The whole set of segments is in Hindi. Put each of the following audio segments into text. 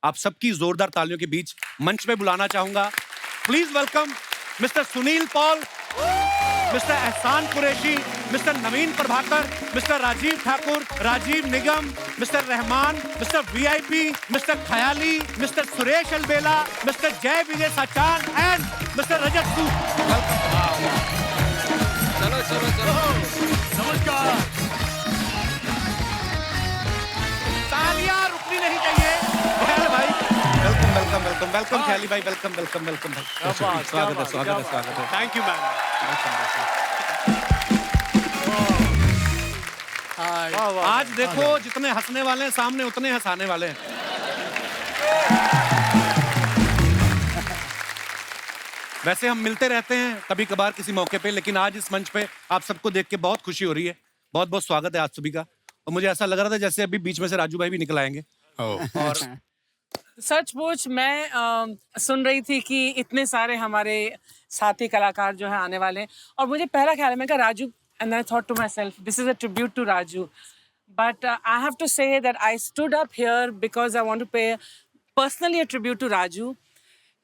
आप सबकी जोरदार तालियों के बीच मंच पे बुलाना चाहूंगा। Please welcome mister Sunil Pal, mister Ehsaan Qureshi, mister Naveen Prabhakar, mister Rajiv Thakur, Rajiv Nigam, mister Rahman, mister VIP, mister Khayali, mister Suresh Albela, mister Jai Vijay Sachan and mister Rajat Sood. चलो चलो चलो, नमस्कार। तालियां रुकनी नहीं चाहिए। ख्याली भाई वेलकम वेलकम वेलकम वेलकम। ख्याली भाई वेलकम वेलकम वेलकम भाई। स्वागत है स्वागत है स्वागत है। Thank you ma'am. आज देखो जितने हंसने वाले हैं सामने उतने हंसाने वाले हैं। वैसे हम मिलते रहते हैं कभी कभार किसी मौके पे, लेकिन आज इस मंच पे आप सबको देख के बहुत खुशी हो रही है। बहुत बहुत स्वागत है आप सभी का। और मुझे ऐसा लग रहा था जैसे अभी बीच में से राजू भाई भी निकल आएंगे। और सचमुच मैं सुन रही थी कि इतने सारे हमारे साथी कलाकार जो है आने वाले हैं, और मुझे पहला ख्याल है, मैं कहा Raju, and I thought to myself, this is a tribute to Raju. But I have to say that I stood up here because I want to pay personally a tribute to Raju.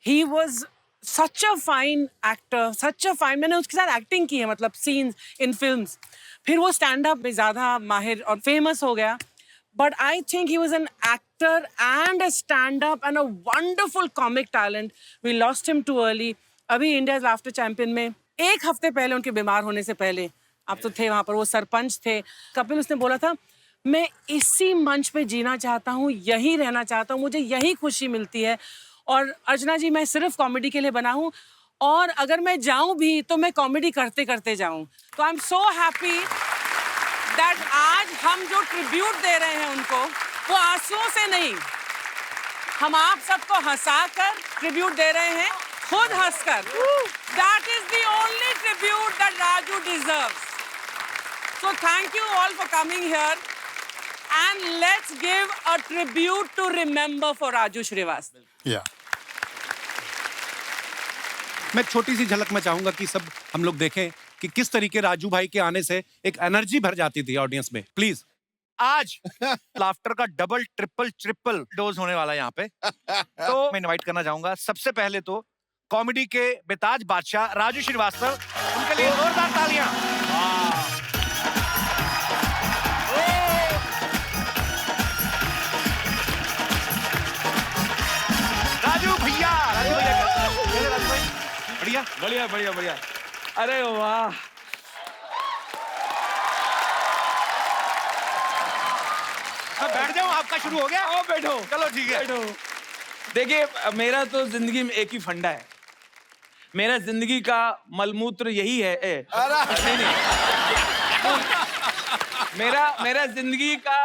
He was such a fine actor, such a fine, मैंने उसके साथ एक्टिंग की है, मतलब सीन्स इन फिल्म्स, फिर वो स्टैंड अप में ज़्यादा माहिर और फेमस हो गया. But I think he was an actor and a stand-up and a wonderful comic talent. We lost him too early. अभी India's Laughter Champion में एक हफ्ते पहले, उनके बीमार होने से पहले, आप तो थे वहाँ पर, वो सरपंच थे, कपिल, उसने बोला था मैं इसी मंच पे जीना चाहता हूँ, यहीं रहना चाहता हूँ, मुझे यही खुशी मिलती है. और अर्चना जी, मैं सिर्फ कॉमेडी के लिए बना हूँ, और अगर मैं जाऊँ भी तो मैं कॉमेडी करते करते जाऊँ. तो I am so happy that आज हम जो ट्रिब्यूट दे रहे हैं उनको, वो आंसुओं से नहीं, हम आप सबको हंसाकर ट्रिब्यूट दे रहे हैं, खुद हंसकर. That is the only tribute that Raju deserves. So thank you all for coming here and let's give a tribute to remember for Raju Shrivastava. मैं छोटी सी झलक में चाहूंगा कि सब हम लोग देखें कि किस तरीके राजू भाई के आने से एक एनर्जी भर जाती थी ऑडियंस में. प्लीज. आज लाफ्टर का डबल ट्रिपल डोज होने वाला है यहाँ पे. तो मैं इनवाइट करना चाहूंगा सबसे पहले तो कॉमेडी के बेताज बादशाह राजू श्रीवास्तव, उनके लिए जोरदार तालियां. राजू भैया, राजू भाई बढ़िया बढ़िया बढ़िया बढ़िया. अरे वाह, मैं बैठ जाऊं, आपका शुरू हो गया. आओ बैठो. चलो ठीक है. बैठो. देखिए, मेरा तो जिंदगी में एक ही फंडा है. मेरा जिंदगी का मलमूत्र यही है. नहीं, नहीं. मेरा जिंदगी का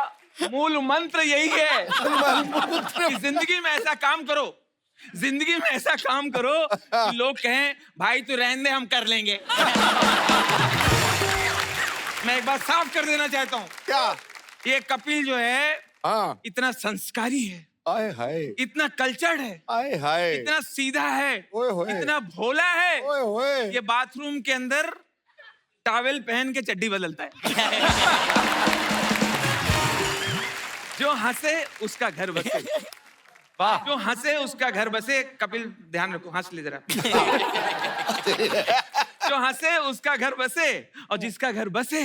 मूल मंत्र यही है कि जिंदगी में ऐसा काम करो, जिंदगी में ऐसा काम करो कि लोग कहें भाई तू रहने दे, हम कर लेंगे. मैं एक बात साफ कर देना चाहता हूँ. क्या? ये कपिल जो है, हाँ. इतना संस्कारी है, आए हाय, इतना कल्चर्ड है, आए हाय, इतना सीधा है, ओए होए, इतना भोला है, ओए होए. ये बाथरूम के अंदर टॉवेल पहन के चड्डी बदलता है. जो हंसे उसका घर बसे. वाह. जो हंसे उसका घर बसे. कपिल ध्यान रखो, हंस ले जरा. जो हंसे उसका घर बसे, और जिसका घर बसे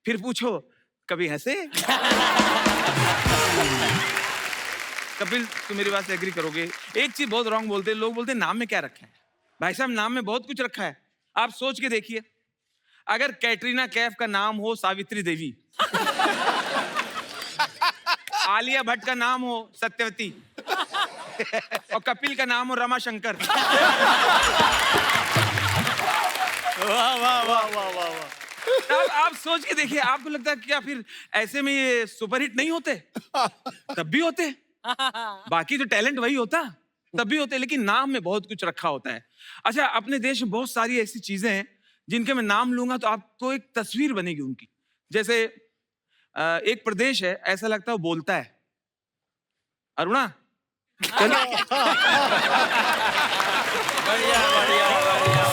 फिर पूछो कभी हंसे. कपिल, तू मेरी बात से एग्री करोगे? एक चीज बहुत रॉन्ग बोलते हैं लोग, बोलते हैं नाम में क्या रखा है. भाई साहब, नाम में बहुत कुछ रखा है. आप सोच के देखिए, अगर कैटरीना कैफ का नाम हो सावित्री देवी, आलिया भट्ट का नाम हो सत्यवती, और कपिल का नाम हो रमा शंकर. वाह वाह वाह वाह वाह. आप सोच के देखिए, आपको लगता है क्या फिर ऐसे में ये सुपरहिट नहीं होते? तब भी होते. बाकी तो टैलेंट वही होता, तब भी होते, लेकिन नाम में बहुत कुछ रखा होता है. अच्छा, अपने देश में बहुत सारी ऐसी चीजें हैं जिनके मैं नाम लूंगा तो आपको एक तस्वीर बनेगी उनकी. जैसे एक प्रदेश है, ऐसा लगता है वो बोलता है. अरुणा. बढ़िया बढ़िया बढ़िया.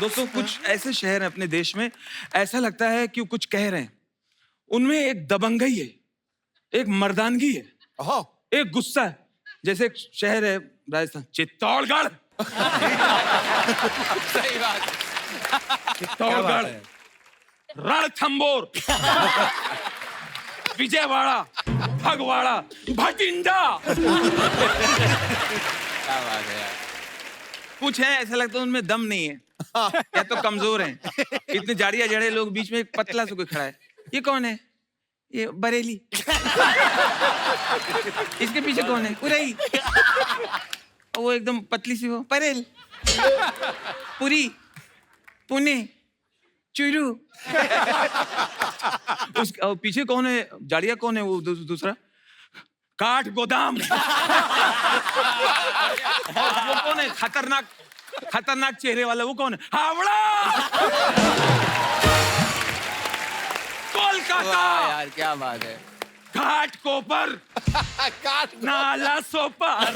दोस्तों, कुछ ऐसे शहर हैं अपने देश में, ऐसा लगता है कि वो कुछ कह रहे हैं. उनमें एक दबंगई है, एक मर्दानगी है. एक गुस्सा है, जैसे एक शहर है राजस्थान, चित्तौड़गढ़। सही बात है। चित्तौड़गढ़, रणथंबोर, विजयवाड़ा, भगवाड़ा, भटिंडा। क्या बात है यार। कुछ है ऐसा लगता है उनमें दम नहीं है, या तो कमजोर हैं। इतने जाड़िया जड़े लोग, बीच में एक पतला सा कोई खड़ा है। ये कौन है? ये बरेली। इसके पीछे कौन है? उरई। और वो एकदम पतली सी, वो परेल, पुरी, पुणे, चुरू। उस और पीछे कौन है? जाड़िया कौन है? वो दूसरा काठ गोदाम। वो कौन है? खतरनाक चेहरे वाला, वो कौन है? हावड़ा। कोलकाता। वाह यार क्या बात है। घाट कोपर, नाला सोपार।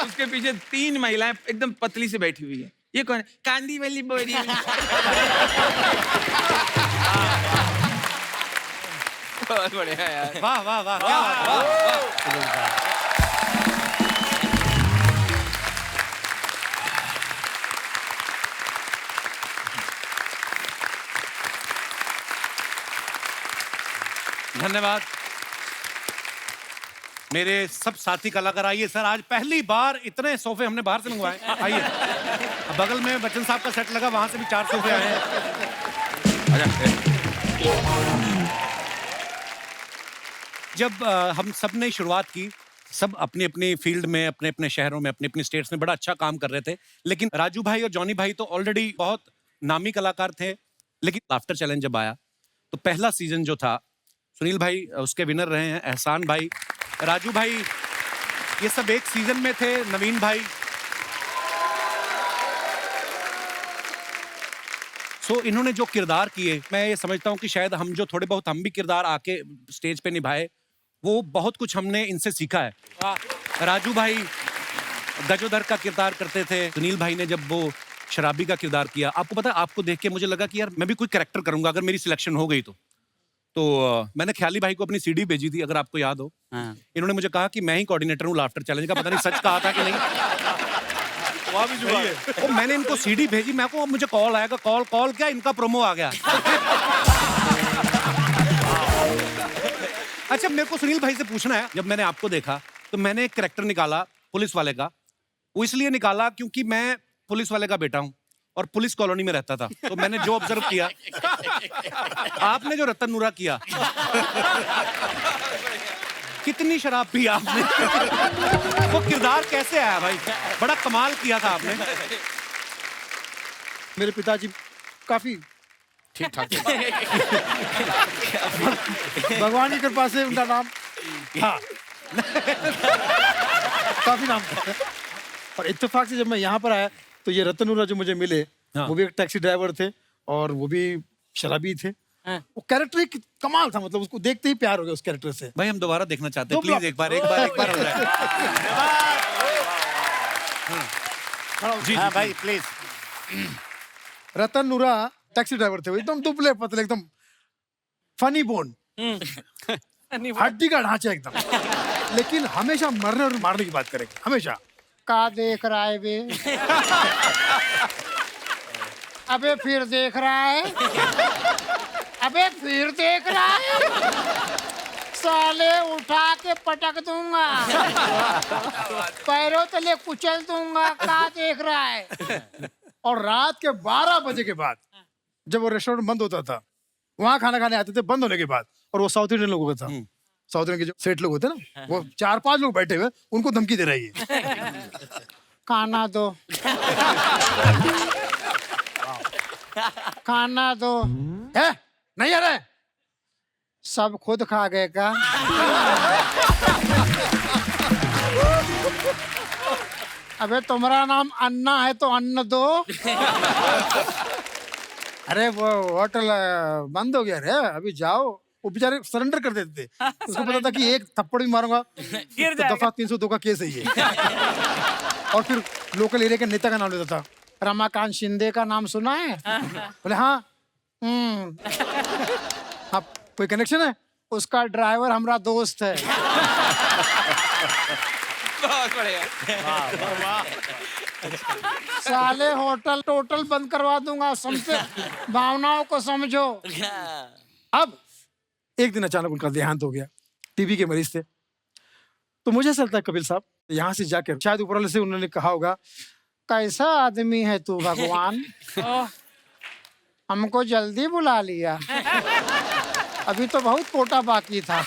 उसके पीछे 3 महिलाएं एकदम पतली से बैठी हुई है। ये कौन है? कांदी वाली बोरी। बहुत बढ़िया यार। वाह वाह वाह, क्या बात है। धन्यवाद मेरे सब साथी कलाकार। आइए सर, आज पहली बार इतने सोफे हमने बाहर से मंगवाए। आइए, अब बगल में बच्चन साहब का सेट लगा, वहां से भी 4 सोफे आए हैं। जब हम सब ने शुरुआत की, सब अपनी अपनी फील्ड में, अपने अपने शहरों में, अपने अपने स्टेट्स में बड़ा अच्छा काम कर रहे थे, लेकिन राजू भाई और जॉनी भाई तो ऑलरेडी बहुत नामी कलाकार थे। लेकिन लाफ्टर चैलेंज जब आया तो पहला सीजन जो था, सुनील भाई उसके विनर रहे हैं, एहसान भाई, राजू भाई, ये सब एक सीजन में थे, नवीन भाई। सो इन्होंने जो किरदार किए, मैं ये समझता हूँ कि शायद हम जो थोड़े बहुत हम भी किरदार आके स्टेज पे निभाए, वो बहुत कुछ हमने इनसे सीखा है। राजू भाई गजोदर का किरदार करते थे, सुनील भाई ने जब वो शराबी का किरदार किया, आपको पता है, आपको देख के मुझे लगा कि यार मैं भी कोई कैरेक्टर करूंगा अगर मेरी सिलेक्शन हो गई तो मैंने ख्याली भाई को अपनी सीडी भेजी थी, अगर आपको याद हो। इन्होंने मुझे कहा कि मैं ही कोऑर्डिनेटर हूँ लाफ्टर चैलेंज का, पता नहीं सच कहा था कि नहीं। वहाँ भी जुआ है। तो मैंने इनको सीडी भेजी, मैं को मुझे कॉल आएगा, कॉल क्या, इनका प्रोमो आ गया। अच्छा, मेरे को सुनील भाई से पूछना है, जब मैंने आपको देखा तो मैंने एक कैरेक्टर निकाला पुलिस वाले का। वो इसलिए निकाला क्योंकि मैं पुलिस वाले का बेटा हूँ और पुलिस कॉलोनी में रहता था, तो मैंने जो ऑब्जर्व किया, आपने जो रतन नूरा किया, कितनी शराब पी आपने, वो किरदार कैसे आया भाई, बड़ा कमाल किया था आपने। मेरे पिताजी काफी ठीक ठाक। भगवान की कृपा से उनका नाम, हाँ, काफी नाम था। और इत्तेफाक से जब मैं यहाँ पर आया तो ये रतन नूरा जो मुझे मिले, हाँ। वो भी एक टैक्सी ड्राइवर थे और वो भी शराबी थे। वो कैरेक्टर एक कमाल था, मतलब उसको देखते ही प्यार हो गया उस कैरेक्टर से। भाई हम दोबारा देखना चाहते हैं, दो प्लीज ब्लॉक। एक बार हो जाए। जी हाँ भाई प्लीज। रतन नूरा टैक्सी ड्राइवर थे, वो एकदम दुबले पतले, एकदम फनी बोन, हड्डी का ढांचा एकदम, लेकिन हमेशा मरने और मारने की बात करेंगे हमेशा। का देख रहा है बे? अबे फिर देख रहा है? अबे फिर देख रहा है? साले उठा के पटक दूंगा, पैरों तले कुचल दूंगा। का देख रहा है? और रात के 12 बजे के बाद जब वो रेस्टोरेंट बंद होता था, वहां खाना खाने आते थे बंद होने के बाद, और वो साउथ इंडियन लोगों का था, साउथ इंडियन के जो सेठ लोग होते हैं ना, वो 4-5 लोग बैठे हुए, उनको धमकी दे रही है, खाना दो, खाना दो। है नहीं आ रहा है? सब खुद खा गए का? अबे तुम्हारा नाम अन्ना है तो अन्न दो। अरे वो होटल बंद हो गया रे, अभी जाओ। वो बेचारे सरेंडर कर देते थे, उसको पता था कि एक थप्पड़ भी मारूंगा तो दफा 302 का केस है ये। और फिर लोकल एरिया के नेता का नाम लेता था। रमाकांत शिंदे का नाम सुना है? बोले हाँ, आप कोई कनेक्शन है? उसका ड्राइवर हमारा दोस्त है। बहुत बढ़िया। साले होटल टोटल बंद करवा दूंगा, समझे? भावनाओं को समझो। अब एक दिन अचानक उनका देहांत हो गया, टीबी के मरीज थे। तो मुझे ऐसा लगता है कपिल साहब, यहाँ से जाकर शायद ऊपर वाले से उन्होंने कहा होगा, कैसा आदमी है तू भगवान, हमको जल्दी बुला लिया, अभी तो बहुत कोटा बाकी था।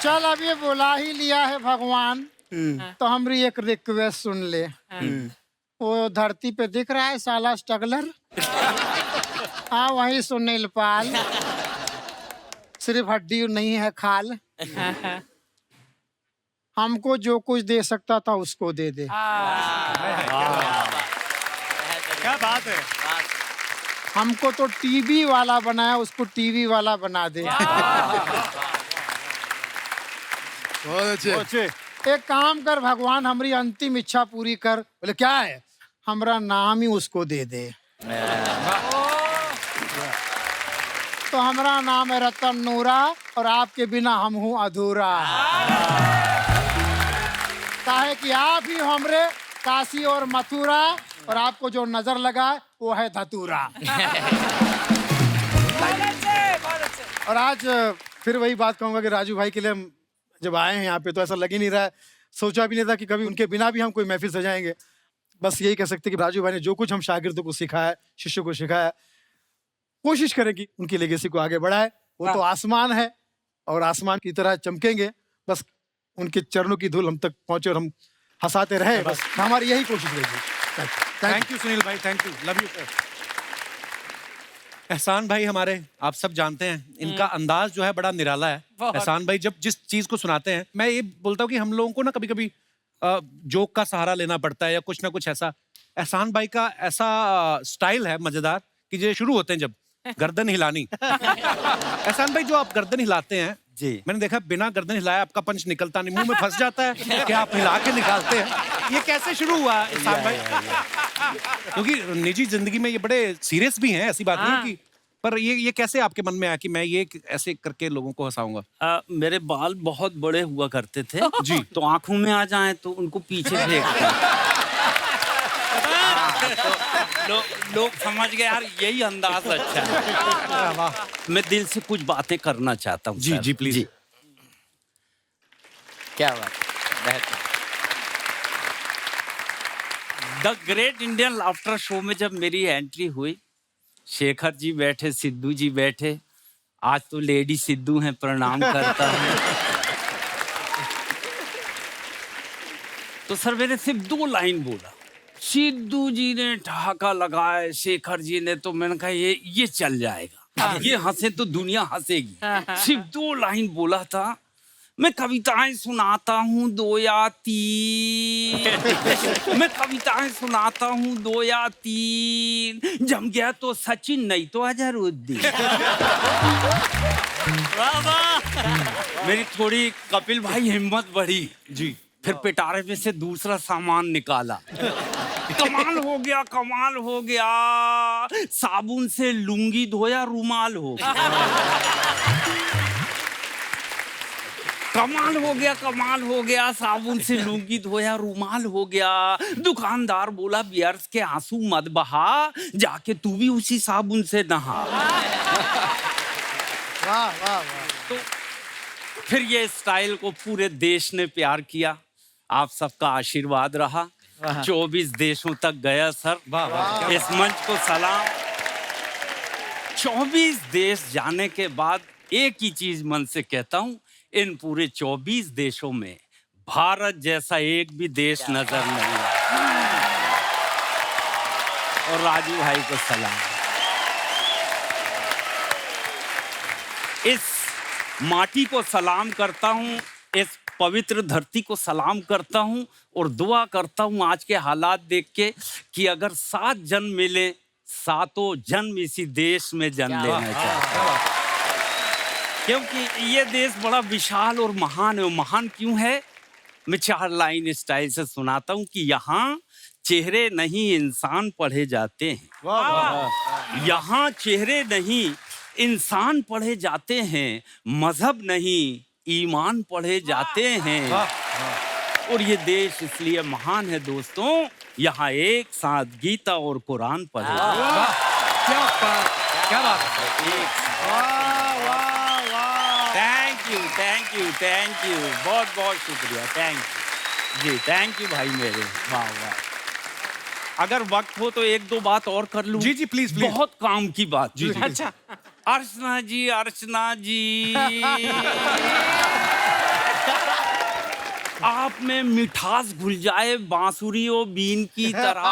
चल अब ये बुला ही लिया है भगवान, तो हमारी एक रिक्वेस्ट सुन ले। वो धरती पे दिख रहा है साला स्ट्रगलर, हाँ वही सुनील पाल, सिर्फ हड्डी नहीं है खाल। हमको जो कुछ दे सकता था उसको दे दे। क्या बात है। हमको तो टीवी वाला बनाया, उसको टीवी वाला बना दे। बहुत अच्छे। एक काम कर भगवान, हमारी अंतिम इच्छा पूरी कर। बोले क्या है? हमारा नाम ही उसको दे दे। तो हमारा नाम है रतन नूरा, और आपके बिना हम हूँ अधूरा। काहे कि आप ही हमरे काशी और मथुरा, और आपको जो नजर लगा वो है धतूरा। और आज फिर वही बात कहूंगा कि राजू भाई के लिए हम जब आए हैं यहाँ पे तो ऐसा लग ही नहीं रहा है, सोचा भी नहीं था कि कभी उनके बिना भी हम कोई महफिल सजाएंगे। बस यही कह सकते हैं कि राजू भाई ने जो कुछ हम शागिर्दों को सिखाया, शिष्यों को सिखाया, कोशिश करें कि उनकी लेगेसी को आगे बढ़ाए। वो तो आसमान है और आसमान की तरह चमकेंगे, बस उनके चरणों की धूल हम तक पहुंचे और हम हंसाते रहे, बस हमारी यही कोशिश रहेगी। थैंक यू सुनील भाई, thank you, love you sir. एहसान भाई हमारे, आप सब जानते हैं, इनका अंदाज जो है बड़ा निराला है। एहसान भाई जब जिस चीज को सुनाते हैं, मैं ये बोलता हूँ कि हम लोगों को ना कभी कभी जोक का सहारा लेना पड़ता है या कुछ ना कुछ ऐसा। एहसान भाई का ऐसा स्टाइल है मजेदार कि जो शुरू होते हैं जब गर्दन हिलानी। एहसान भाई जो आप गर्दन हिलाते हैं जी, मैंने देखा बिना गर्दन हिलाए आपका पंच निकलता नहीं, मुंह में फंस जाता है कि आप हिला के निकालते हैं। ये कैसे शुरू हुआ एहसान भाई? क्योंकि निजी जिंदगी में ये बड़े सीरियस भी हैं, ऐसी बात नहीं है कि, पर ये कैसे आपके मन में आया कि मैं ये ऐसे करके लोगों को हंसाऊंगा? मेरे बाल बहुत बड़े हुआ करते थे जी, तो आंखों में आ जाएं तो उनको पीछे फेंकते। लोग समझ गए यार यही अंदाज अच्छा है। मैं दिल से कुछ बातें करना चाहता हूँ। जी जी प्लीज। क्या बात, बेहतर। The great Indian laughter show में जब मेरी एंट्री हुई, शेखर जी बैठे, सिद्धू जी बैठे, आज तो लेडी सिद्धू हैं, प्रणाम करता हूँ। तो सर मैंने सिर्फ 2 लाइन बोला, सिद्धू जी ने ठहाका लगाए, शेखर जी ने, तो मैंने कहा ये चल जाएगा, अब ये हंसे तो दुनिया हंसेगी। सिर्फ 2 लाइन बोला था, मैं कविताएं सुनाता हूँ 2 या 3, मैं कविताएं सुनाता हूँ 2 या 3, जम गया तो सचिन नहीं तो अजहरुद्दीन। मेरी थोड़ी कपिल भाई हिम्मत बढ़ी जी, फिर पिटारे में से दूसरा सामान निकाला। कमाल हो गया, कमाल हो गया, साबुन से लुंगी धोया रुमाल हो गया। कमाल हो गया, कमाल हो गया, साबुन से लुंगी धोया रुमाल हो गया। दुकानदार बोला बियर्स के आंसू मत बहा, जाके तू भी उसी साबुन से नहा। वाह वाह वाह। तो फिर ये स्टाइल को पूरे देश ने प्यार किया, आप सबका आशीर्वाद रहा। 24 देशों तक गया सर, इस मंच को सलाम। 24 देश जाने के बाद एक ही चीज मन से कहता हूं, इन पूरे 24 देशों में भारत जैसा एक भी देश नजर नहीं आया। और राजू भाई को सलाम। इस माटी को सलाम करता हूं, इस पवित्र धरती को सलाम करता हूं और दुआ करता हूं आज के हालात देख के कि अगर 7 जन्म मिले, 7 जन्म इसी देश में जन्म लेना चाहिए, क्योंकि ये देश बड़ा विशाल और महान है। महान क्यों है? मैं 4 लाइन स्टाइल से सुनाता हूं कि यहाँ चेहरे नहीं इंसान पढ़े जाते हैं। यहाँ चेहरे नहीं इंसान पढ़े जाते हैं, मजहब नहीं ईमान पढ़े जाते हैं। और ये देश इसलिए महान है दोस्तों, यहाँ एक साथ गीता और कुरान पढ़े। क्या बात है। थैंक यू बहुत बहुत शुक्रिया, थैंक यू जी, थैंक यू भाई मेरे, वाह वाह। अगर वक्त हो तो एक दो बात और कर लूं? जी प्लीज प्लीज। बहुत काम की बात। जी अच्छा, अर्चना जी आप में मिठास घुल जाए बांसुरी और बीन की तरह,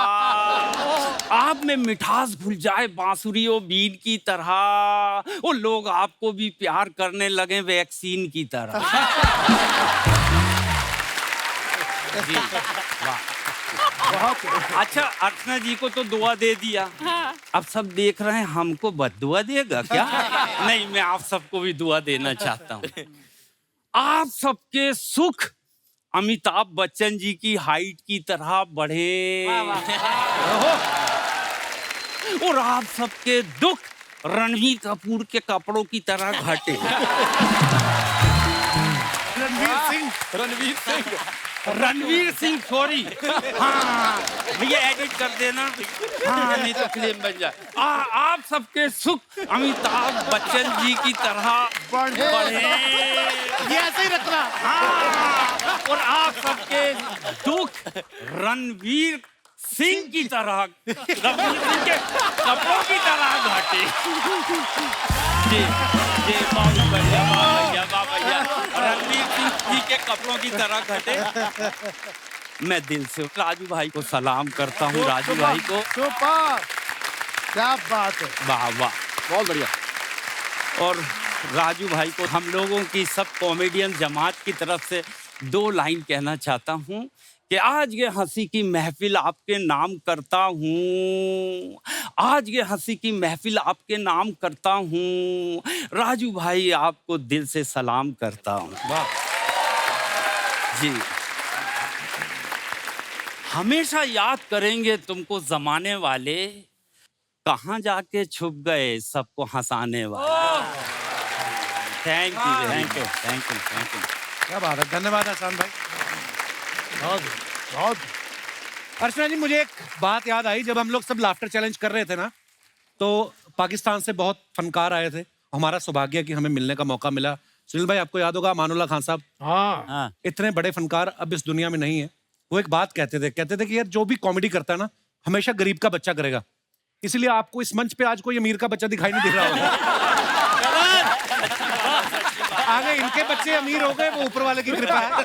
आप में मिठास घुल जाए बांसुरी और बीन की तरह, वो लोग आपको भी प्यार करने लगे वैक्सीन की तरह। जी वाह, बहुत अच्छा। अर्चना जी को तो दुआ दे दिया, अब सब देख रहे हैं हमको बद्दुआ देगा क्या? नहीं, मैं आप सबको भी दुआ देना चाहता हूँ। आप सबके सुख अमिताभ बच्चन जी की हाइट की तरह बढ़े और आप सबके दुख रणवीर कपूर के कपड़ों की तरह घटे। रणवीर सिंह सॉरी, हाँ भैया एडिट कर देना, हाँ नहीं तो फिल्म बन जाए। आप सबके सुख अमिताभ बच्चन जी की तरह बढ़े, ये ऐसे ही रखना। हाँ, और आप सबके दुख रणवीर सिंह की तरह, रणवीर सिंह के कपड़ों की तरह घटे। जी जी, बहुत बढ़िया, वाह भैया, रणवीर सिंह जी के कपड़ों की तरह घटे। मैं दिल से राजू भाई को सलाम करता हूँ, राजू भाई को। सुपर, क्या बात है, वाह वाह, बहुत बढ़िया। और राजू भाई को हम लोगों की सब कॉमेडियन जमात की तरफ से 2 लाइन कहना चाहता हूँ कि आज ये हंसी की महफिल आपके नाम करता हूँ, आज ये हंसी की महफिल आपके नाम करता हूँ। राजू भाई आपको दिल से सलाम करता हूँ। जी, हमेशा याद करेंगे तुमको जमाने वाले, कहाँ जाके छुप गए सबको हंसाने वाले। Thank you. क्या बात है, धन्यवाद एहसान भाई। बहुत। अर्चना जी, मुझे एक बात याद आई, जब हम लोग सब लाफ्टर चैलेंज कर रहे थे ना, तो पाकिस्तान से बहुत फनकार आए थे। हमारा सौभाग्य कि हमें मिलने का मौका मिला। सुनील भाई, आपको याद होगा अमानुल्लाह खान साहब, हाँ, इतने बड़े फनकार अब इस दुनिया में नहीं है। वो एक बात कहते थे कि यार जो भी कॉमेडी करता है ना, हमेशा गरीब का बच्चा करेगा। इसलिए आपको इस मंच पे आज कोई अमीर का बच्चा दिखाई नहीं दे रहा होगा। आगे इनके बच्चे अमीर हो गए, वो ऊपर वाले की कृपा है।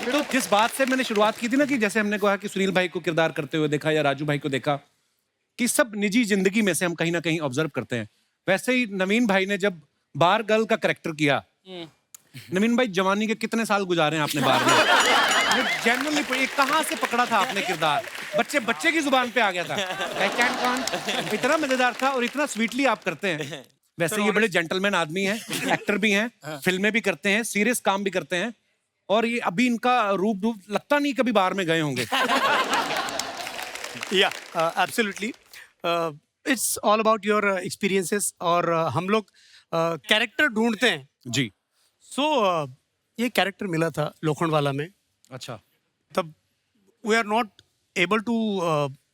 तो जिस बात से मैंने शुरुआत की थी ना, कि जैसे हमने कहा कि सुनील भाई को किरदार करते हुए देखा या राजू भाई को देखा, कि सब निजी जिंदगी में से हम कहीं ना कहीं ऑब्जर्व करते हैं। वैसे ही नवीन भाई ने जब बार गर्ल का कैरेक्टर किया, नवीन भाई जवानी के कितने साल गुजारे हैं आपने बार में? जेन्युइनली कहाँ से पकड़ा था आपने किरदार? बच्चे की जुबान पे आ गया था। इतना मजेदार था और इतना स्वीटली आप करते हैं। वैसे ये बड़े जेंटलमैन आदमी हैं, एक्टर भी हैं, फिल्में भी करते हैं, सीरियस काम भी करते हैं, और ये अभी इनका रूप लगता नहीं कभी बाहर में गए होंगे। Absolutely, it's all about your experiences. और हम लोग कैरेक्टर ढूंढते हैं जी। सो ये कैरेक्टर मिला था लोखंडवाला में। अच्छा। तब we are not able to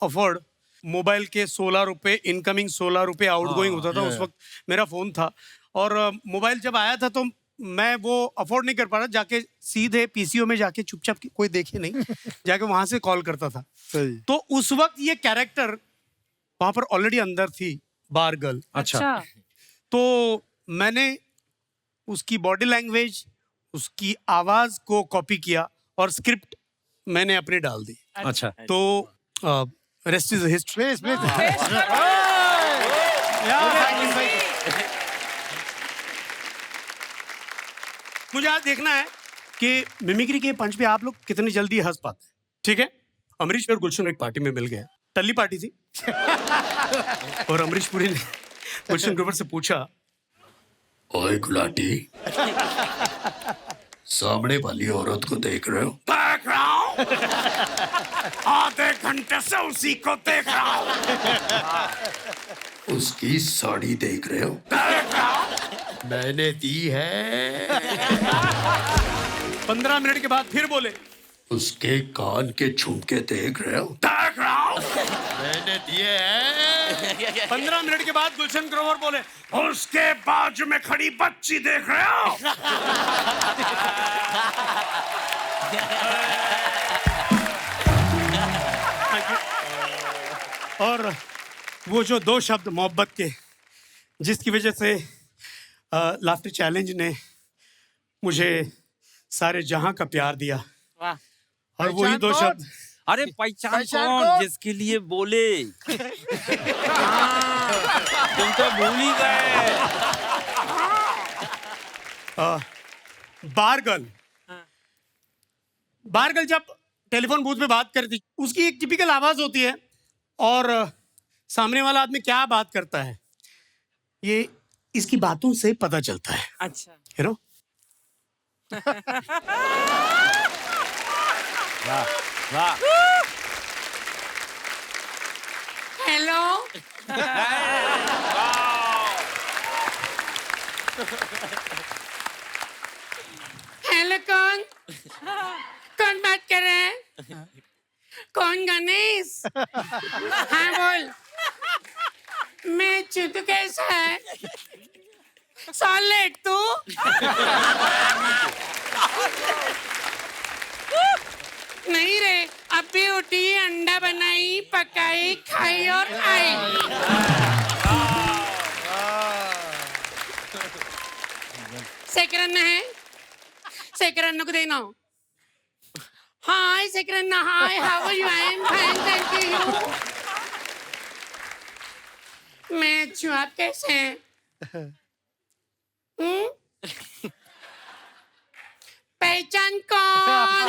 afford mobile के 16 रुपए इनकमिंग, 16 रुपए आउटगोइंग होता था। उस वक्त मेरा फोन था, और मोबाइल जब आया था तो मैं वो अफोर्ड नहीं कर पा रहा, जाके सीधे पीसीओ में जाके चुपचाप, कोई देखे नहीं, जाके वहां से कॉल करता था। तो उस वक्त ये कैरेक्टर वहां पर ऑलरेडी अंदर थी, बार गर्ल। अच्छा। तो मैंने उसकी बॉडी लैंग्वेज, उसकी आवाज को कॉपी किया और स्क्रिप्ट मैंने अपने डाल दी। अच्छा। तो रेस्ट इज हिस्ट्री। मुझे आज देखना है कि मिमिक्री के पंच पे आप लोग कितनी जल्दी हंस पाते हैं। ठीक है, अमरीश और गुलशन एक पार्टी में मिल गए, टल्ली पार्टी थी। और अमरीश पुरी ने गुलशन ग्रोवर से पूछा, ओए गुलाटी, सामने वाली औरत को देख रहे हो? देख रहा हूं। आधे घंटे से उसी को देख रहा हूँ। उसकी साड़ी देख रहे हो? मैंने दी है। 15 मिनट के बाद फिर बोले, उसके कान के झुमके देख रहे हो? देख रहा हूँ। मैंने दिए हैं। 15 मिनट के बाद गुलशन ग्रोवर बोले, उसके बाजू में खड़ी बच्ची देख रहे हो? और वो जो 2 शब्द मोहब्बत के, जिसकी वजह से लाफ्टर चैलेंज ने मुझे सारे जहां का प्यार दिया, वाह। और वही 2 शब्द, अरे पहचान कौन जिसके लिए बोले? तुम तो भूल ही गए। बारगल। बारगल जब टेलीफोन बूथ में बात करती, उसकी एक टिपिकल आवाज होती है, और सामने वाला आदमी क्या बात करता है ये इसकी बातों से पता चलता है। अच्छा। You know. वाह। हेलो। हेलो, कौन बात कर रहे हैं? कौन गणेश? हाँ बोल। मैं चुतू, कैसा है? सॉलिड तू? नहीं रे, अभी उठी, अंडा बनाई, पकाई, खाई और आई। सेकरन है, सेकरन को देना। Hi Sekaran, hi, how are you? I am fine, thank you. मैं अच्छी हूँ, आप कैसे हैं? पहचान कौन?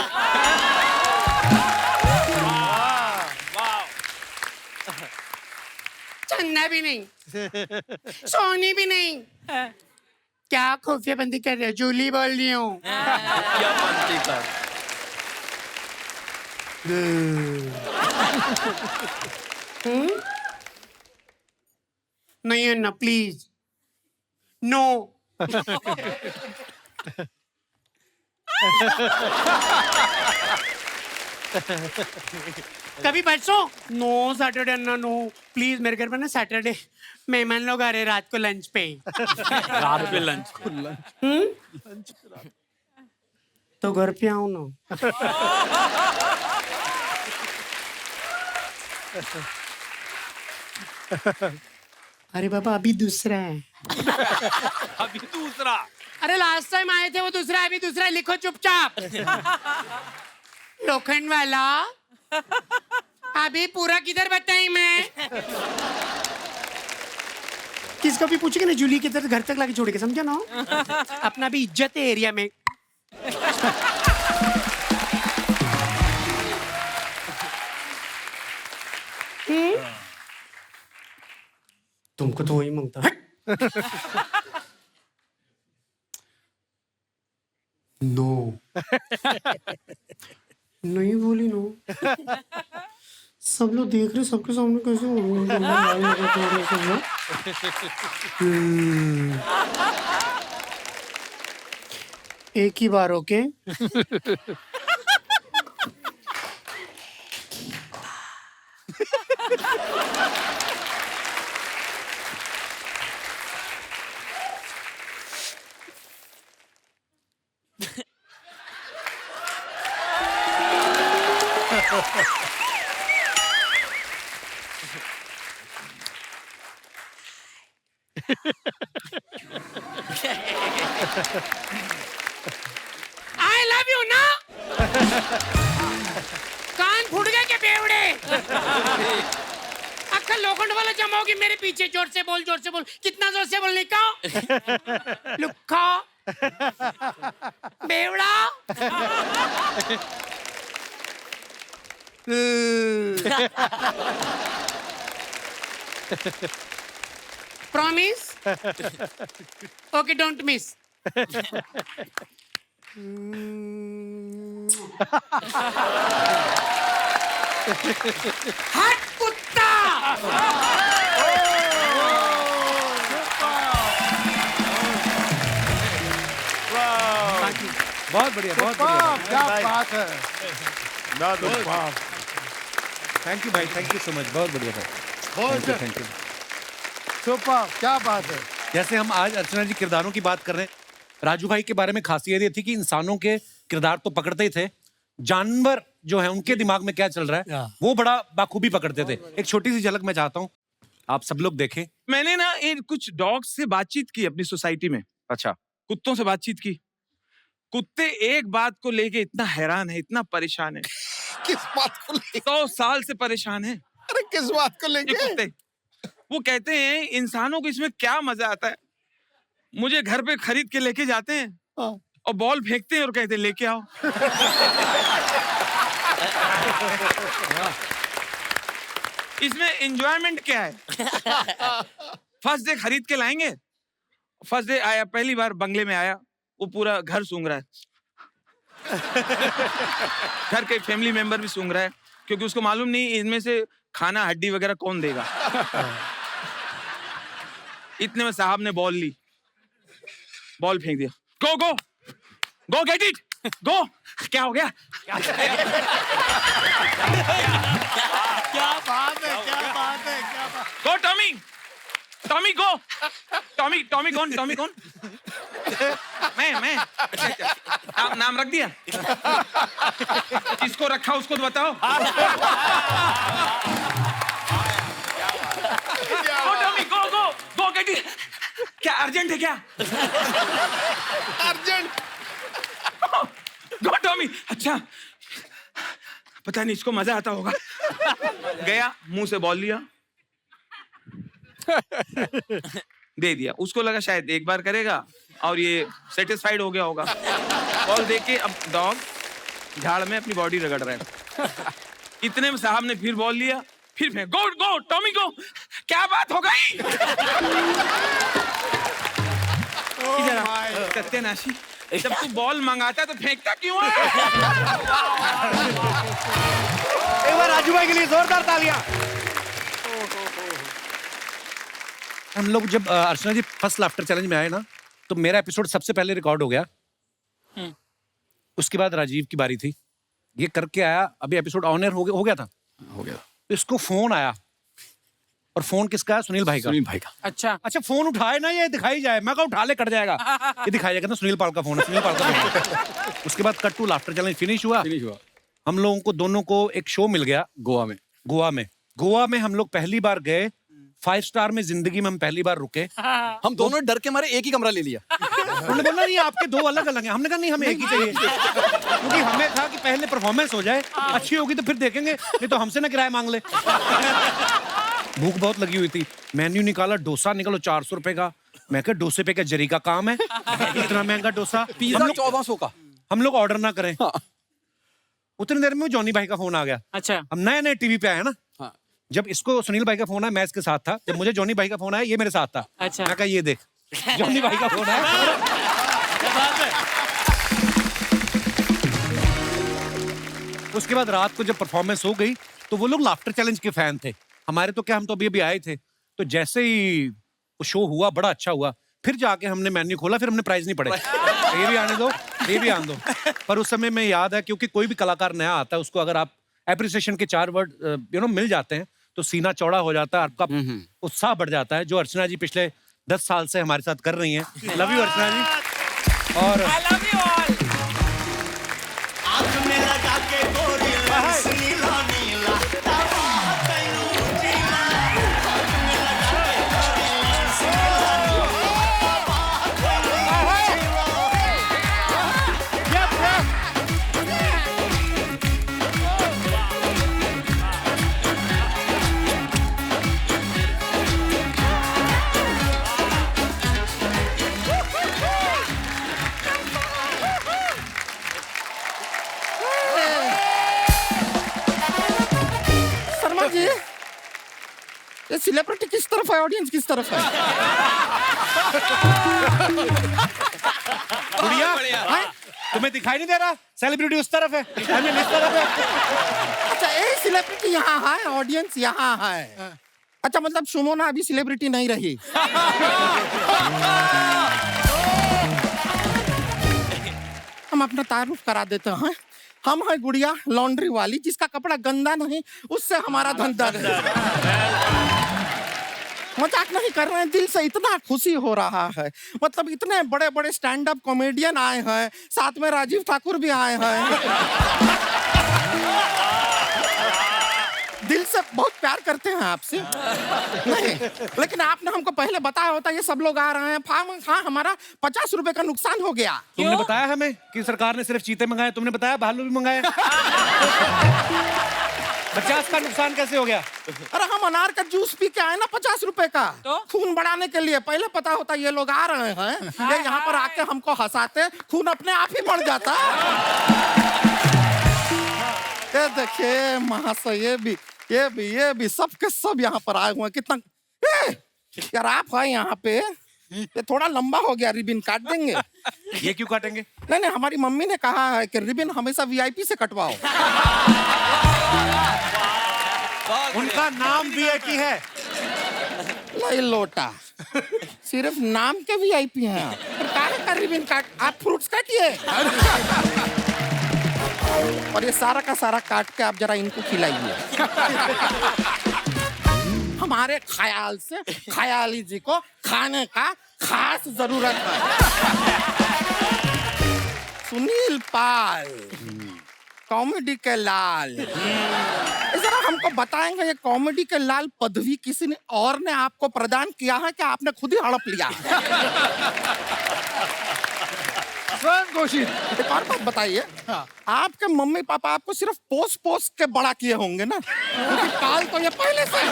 चंदा भी नहीं, सोनी भी नहीं। क्या खुफिया बंदी कर रहे हो? जूली बोल रही हूँ। क्या बनती कर? नहीं है ना, प्लीज। नो। कभी परसों? नो सैटरडे ना, नो प्लीज। मेरे घर पे ना सैटरडे मेहमान लोग आ रहे रात को लंच पे। रात पे लंच। तो घर पे आओ ना। अरे बाबा, अभी दूसरा है। अभी दूसरा। अरे लास्ट टाइम आए थे वो दूसरा, अभी दूसरा लिखो चुपचाप। लोखंड वाला। अभी पूरा किधर बताई मैं? किसको भी पूछेगा ना, जूली किधर, घर तक लाके छोड़ेगा, समझा ना? अपना भी इज्जत है एरिया में। तुमको तो वही मांगता। नो। नहीं बोली नो। सब लोग देख रहे, सबके सामने कैसे एक ही बार ओके। आई लव यू ना। कान फूट गए क्या बेवड़े? अक्खा लोखंड वाला जमा होगी मेरे पीछे। जोर से बोल, जोर से बोल। कितना जोर से बोलने का? लुक्खा बेवड़ा। Promise? Okay, don't miss. बहुत बढ़िया, बहुत वाह, बढ़िया। क्या बात है। थैंक यू भाई, थैंक यू सो मच, बहुत बढ़िया भाई, बहुत थैंक यू। सुपर, क्या बात है। जैसे हम आज अर्चना जी किरदारों की बात कर रहे हैं, राजू भाई के बारे में खासियत ये थी कि इंसानों के किरदार तो पकड़ते ही थे, जानवर जो है उनके दिमाग में क्या चल रहा है वो बड़ा बाखूबी पकड़ते थे। एक छोटी सी झलक मैं चाहता हूँ आप सब लोग देखें। मैंने ना इन कुछ डॉग्स से बातचीत की अपनी सोसाइटी में। अच्छा, कुत्तों से बातचीत की। कुत्ते एक बात को लेके इतना हैरान है, इतना परेशान है। किस बात को लेके? 100 साल से परेशान है अरे किस बात को ये लेके? कुत्ते। वो कहते हैं इंसानों को इसमें क्या मजा आता है। मुझे घर पे खरीद के लेके जाते हैं और बॉल फेंकते हैं और कहते हैं लेके आओ। इसमें एंजॉयमेंट क्या है? फर्स्ट डे खरीद के लाएंगे। फर्स्ट डे आया, पहली बार बंगले में आया, वो पूरा घर सूंघ रहा है। घर के फैमिली मेंबर भी सूंघ रहा है क्योंकि उसको मालूम नहीं इनमें से खाना हड्डी वगैरह कौन देगा। इतने में साहब ने बॉल ली, बॉल फेंक दिया। गो go go get it go. क्या हो गया? क्या बात है, क्या बात है, क्या बात। गो टॉमी, टॉमी गो। टॉमी, टॉमी कौन? टॉमी कौन? मैं नाम रख दिया। किसको रखा उसको तो बताओ। Go Tommy go go go get it. क्या अर्जेंट है क्या? अर्जेंट। Go Tommy. अच्छा, पता नहीं इसको मजा आता होगा। गया, मुंह से बॉल लिया, दे दिया। उसको लगा शायद एक बार करेगा और ये सेटिस्फाइड हो गया होगा। बॉल दे के अब डॉग झाड़ में अपनी बॉडी रगड़ रहा है। इतने में साहब ने फिर बॉल लिया, फिर फेंक। गो गो टॉमी गो। क्या बात हो गई? सत्यानाशी, जब तू बॉल मंगाता तो फेंकता क्यों है? एक बार राजू भाई के लिए जोरदार तालियां। हम लोग जब अर्चना जी फर्स्ट लाफ्टर चैलेंज में आए ना, तो मेरा एपिसोड सबसे पहले रिकॉर्ड हो गया। उसके बाद राजीव की बारी थी, ये करके आया। अभी एपिसोड ऑन एयर हो गया था। तो इसको फोन आया, और फोन किसका है? सुनील भाई का। सुनील भाई का। अच्छा अच्छा, फोन उठाए ना, ये दिखाई जाए। मैं कहा उठा ले, कट जाएगा। ये दिखाई जाएगा ना, सुनील पाल का फोन है, सुनील पाल का फोन है। उसके बाद cut to laughter challenge finish हुआ। हम लोगों को दोनों को एक शो मिल गया गोवा में। गोवा में हम लोग पहली बार गए। 5 स्टार में जिंदगी में हम पहली बार रुके। हम दोनों डर के मारे एक ही कमरा ले लिया। उन्होंने बोला नहीं, आपके 2 अलग अलग हैं। हमने कहा नहीं, हमें एक ही चाहिए, क्योंकि हमें था कि पहले परफॉर्मेंस हो जाए, अच्छी होगी तो फिर देखेंगे, नहीं तो हमसे ना किराया मांग ले। भूख बहुत लगी हुई थी। मेन्यू निकाला, डोसा निकालो 400 रुपए का। मैं कहा डोसे पे क्या जरी का काम है, इतना महंगा डोसा। पिज्जा 1400 का। हम लोग ऑर्डर ना करें। उतनी देर में जॉनी भाई का फोन आ गया। अच्छा हम नए नए टीवी पे आए ना। हाँ। जब इसको सुनील भाई का फोन आया, मैं इसके साथ था। जब मुझे जॉनी भाई का फोन आया, ये मेरे साथ था। अच्छा। मैं कहा ये देख, जॉनी भाई का फोन आया। उसके बाद रात को जब परफॉर्मेंस हो गई, तो वो लोग लाफ्टर चैलेंज के फैन थे। हमारे तो क्या, हम तो अभी अभी आए थे। तो जैसे ही वो शो हुआ, बड़ा अच्छा हुआ। फिर जाके हमने मेन्यू खोला, फिर हमने प्राइस नहीं पड़े। ये भी आने दो, ये भी आने दो। पर उस समय में याद है, क्योंकि कोई भी कलाकार नया आता है, उसको अगर आप एप्रिसिएशन के 4 वर्ड मिल जाते हैं, तो सीना चौड़ा हो जाता है, आपका उत्साह बढ़ जाता है। जो अर्चना जी पिछले 10 साल से हमारे साथ कर रही हैं। Love you Archana ji. और I love you all. Sharma ji, ये सेलिब्रिटी किस तरफ है, ऑडियंस किस तरफ है? गुड़िया, तुम्हें दिखाई नहीं दे रहा सेलिब्रिटी उस तरफ है, I mean, इस तरफ है। अच्छा ये सेलिब्रिटी यहाँ है, ऑडियंस यहाँ है। अच्छा मतलब सुमोना अभी सेलिब्रिटी नहीं रही। हम अपना तारुफ करा देते हैं। हम है गुड़िया लॉन्ड्री वाली, जिसका कपड़ा गंदा नहीं उससे हमारा धंधा नहीं। मजाक नहीं कर रहे हैं, दिल से इतना खुशी हो रहा है। मतलब इतने बड़े बड़े स्टैंड अप कॉमेडियन आए हैं, साथ में राजीव ठाकुर भी आए हैं। दिल से बहुत प्यार करते हैं आपसे। नहीं, लेकिन आपने हमको पहले बताया होता ये सब लोग आ रहे हैं, हाँ हमारा 50 रुपए का नुकसान हो गया। तुमने बताया हमें कि सरकार ने सिर्फ चीते मंगाए, तुमने बताया भालू भी मंगाए। 50 का नुकसान कैसे हो गया? अरे हम अनार का जूस पी के आए ना 50 रुपए का, तो? खून बढ़ाने के लिए। पहले पता होता ये लोग आ रहे हैं, ये यहाँ पर आके हमको हंसाते, खून अपने आप ही बढ़ जाता। ये देखिए महाशय, ये भी सब के सब यहाँ पर आए हुए हैं। कितना यार आप है यहाँ पे, ये थोड़ा लंबा हो गया, रिबिन काट देंगे। ये क्यों काटेंगे? नहीं, हमारी मम्मी ने कहा है कि रिबिन हमेशा VIP से कटवाओ। उनका नाम VIP है। लाई लोटा, सिर्फ नाम के VIP हैं आप। फिर काहे का रिबिन काट, आप फ्रूट्स काटिए। और ये सारा का सारा काट के आप जरा इनको खिलाइए। हमारे ख्याल से ख्याली जी को खाने का खास जरूरत है। सुनील पाल, कॉमेडी के लाल, जरा हमको बताएंगे ये कॉमेडी के लाल पदवी किसी ने और ने आपको प्रदान किया है कि आपने खुद ही हड़प लिया? स्वयं घोषित। एक और बात बताइए, आपके मम्मी पापा आपको सिर्फ पोस के बड़ा किए होंगे ना, क्योंकि काल तो ये पहले से है।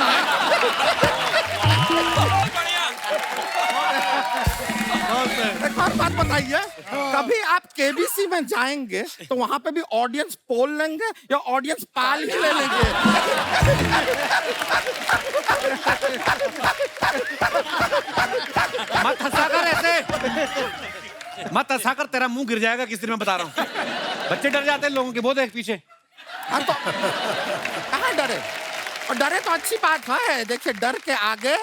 एक और बात बताइए, कभी आप KBC में जाएंगे तो वहां पे भी ऑडियंस पोल लेंगे या ऑडियंस पाल ही ले लेंगे? मत हंसाकर ऐसे, मत हंसाकर, तेरा मुंह गिर जाएगा किसी दिन, मैं बता रहा हूँ। बच्चे डर जाते हैं लोगों के, वो देख पीछे। हाँ तो कहाँ डरे? और डरे तो अच्छी बात है। देखिए डर के आगे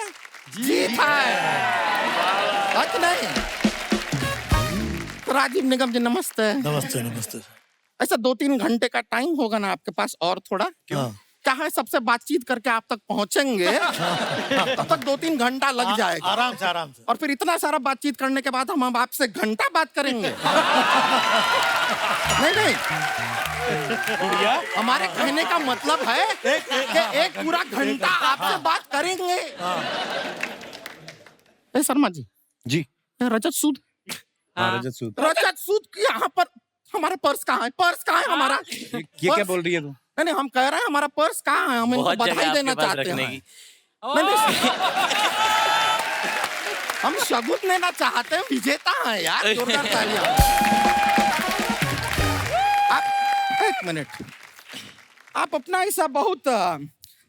जीत है, नहीं? राजीव निगम जी नमस्ते। नमस्ते नमस्ते। ऐसा 2-3 घंटे का टाइम होगा ना आपके पास और थोड़ा? क्यों? क्या है, सबसे बातचीत करके आप तक पहुंचेंगे तब तक 2-3 घंटा लग जाएगा। आराम से आराम से। और फिर इतना सारा बातचीत करने के बाद हम आपसे घंटा बात करेंगे। नहीं, हमारे कहने का मतलब है कि एक पूरा घंटा आपसे बात करेंगे। शर्मा जी रजत सूद, रजत सूद की यहाँ पर हमारा पर्स कहाँ है? पर्स कहाँ है हमारा? ये क्या बोल रही है तू? नहीं, हम कह रहे हैं हमारा पर्स कहाँ है, हम इनको बधाई देना चाहते हैं। हम शगुन देना चाहते हैं, विजेता हैं यार, जोरदार तालियां। आप एक मिनट, आप अपना ऐसा बहुत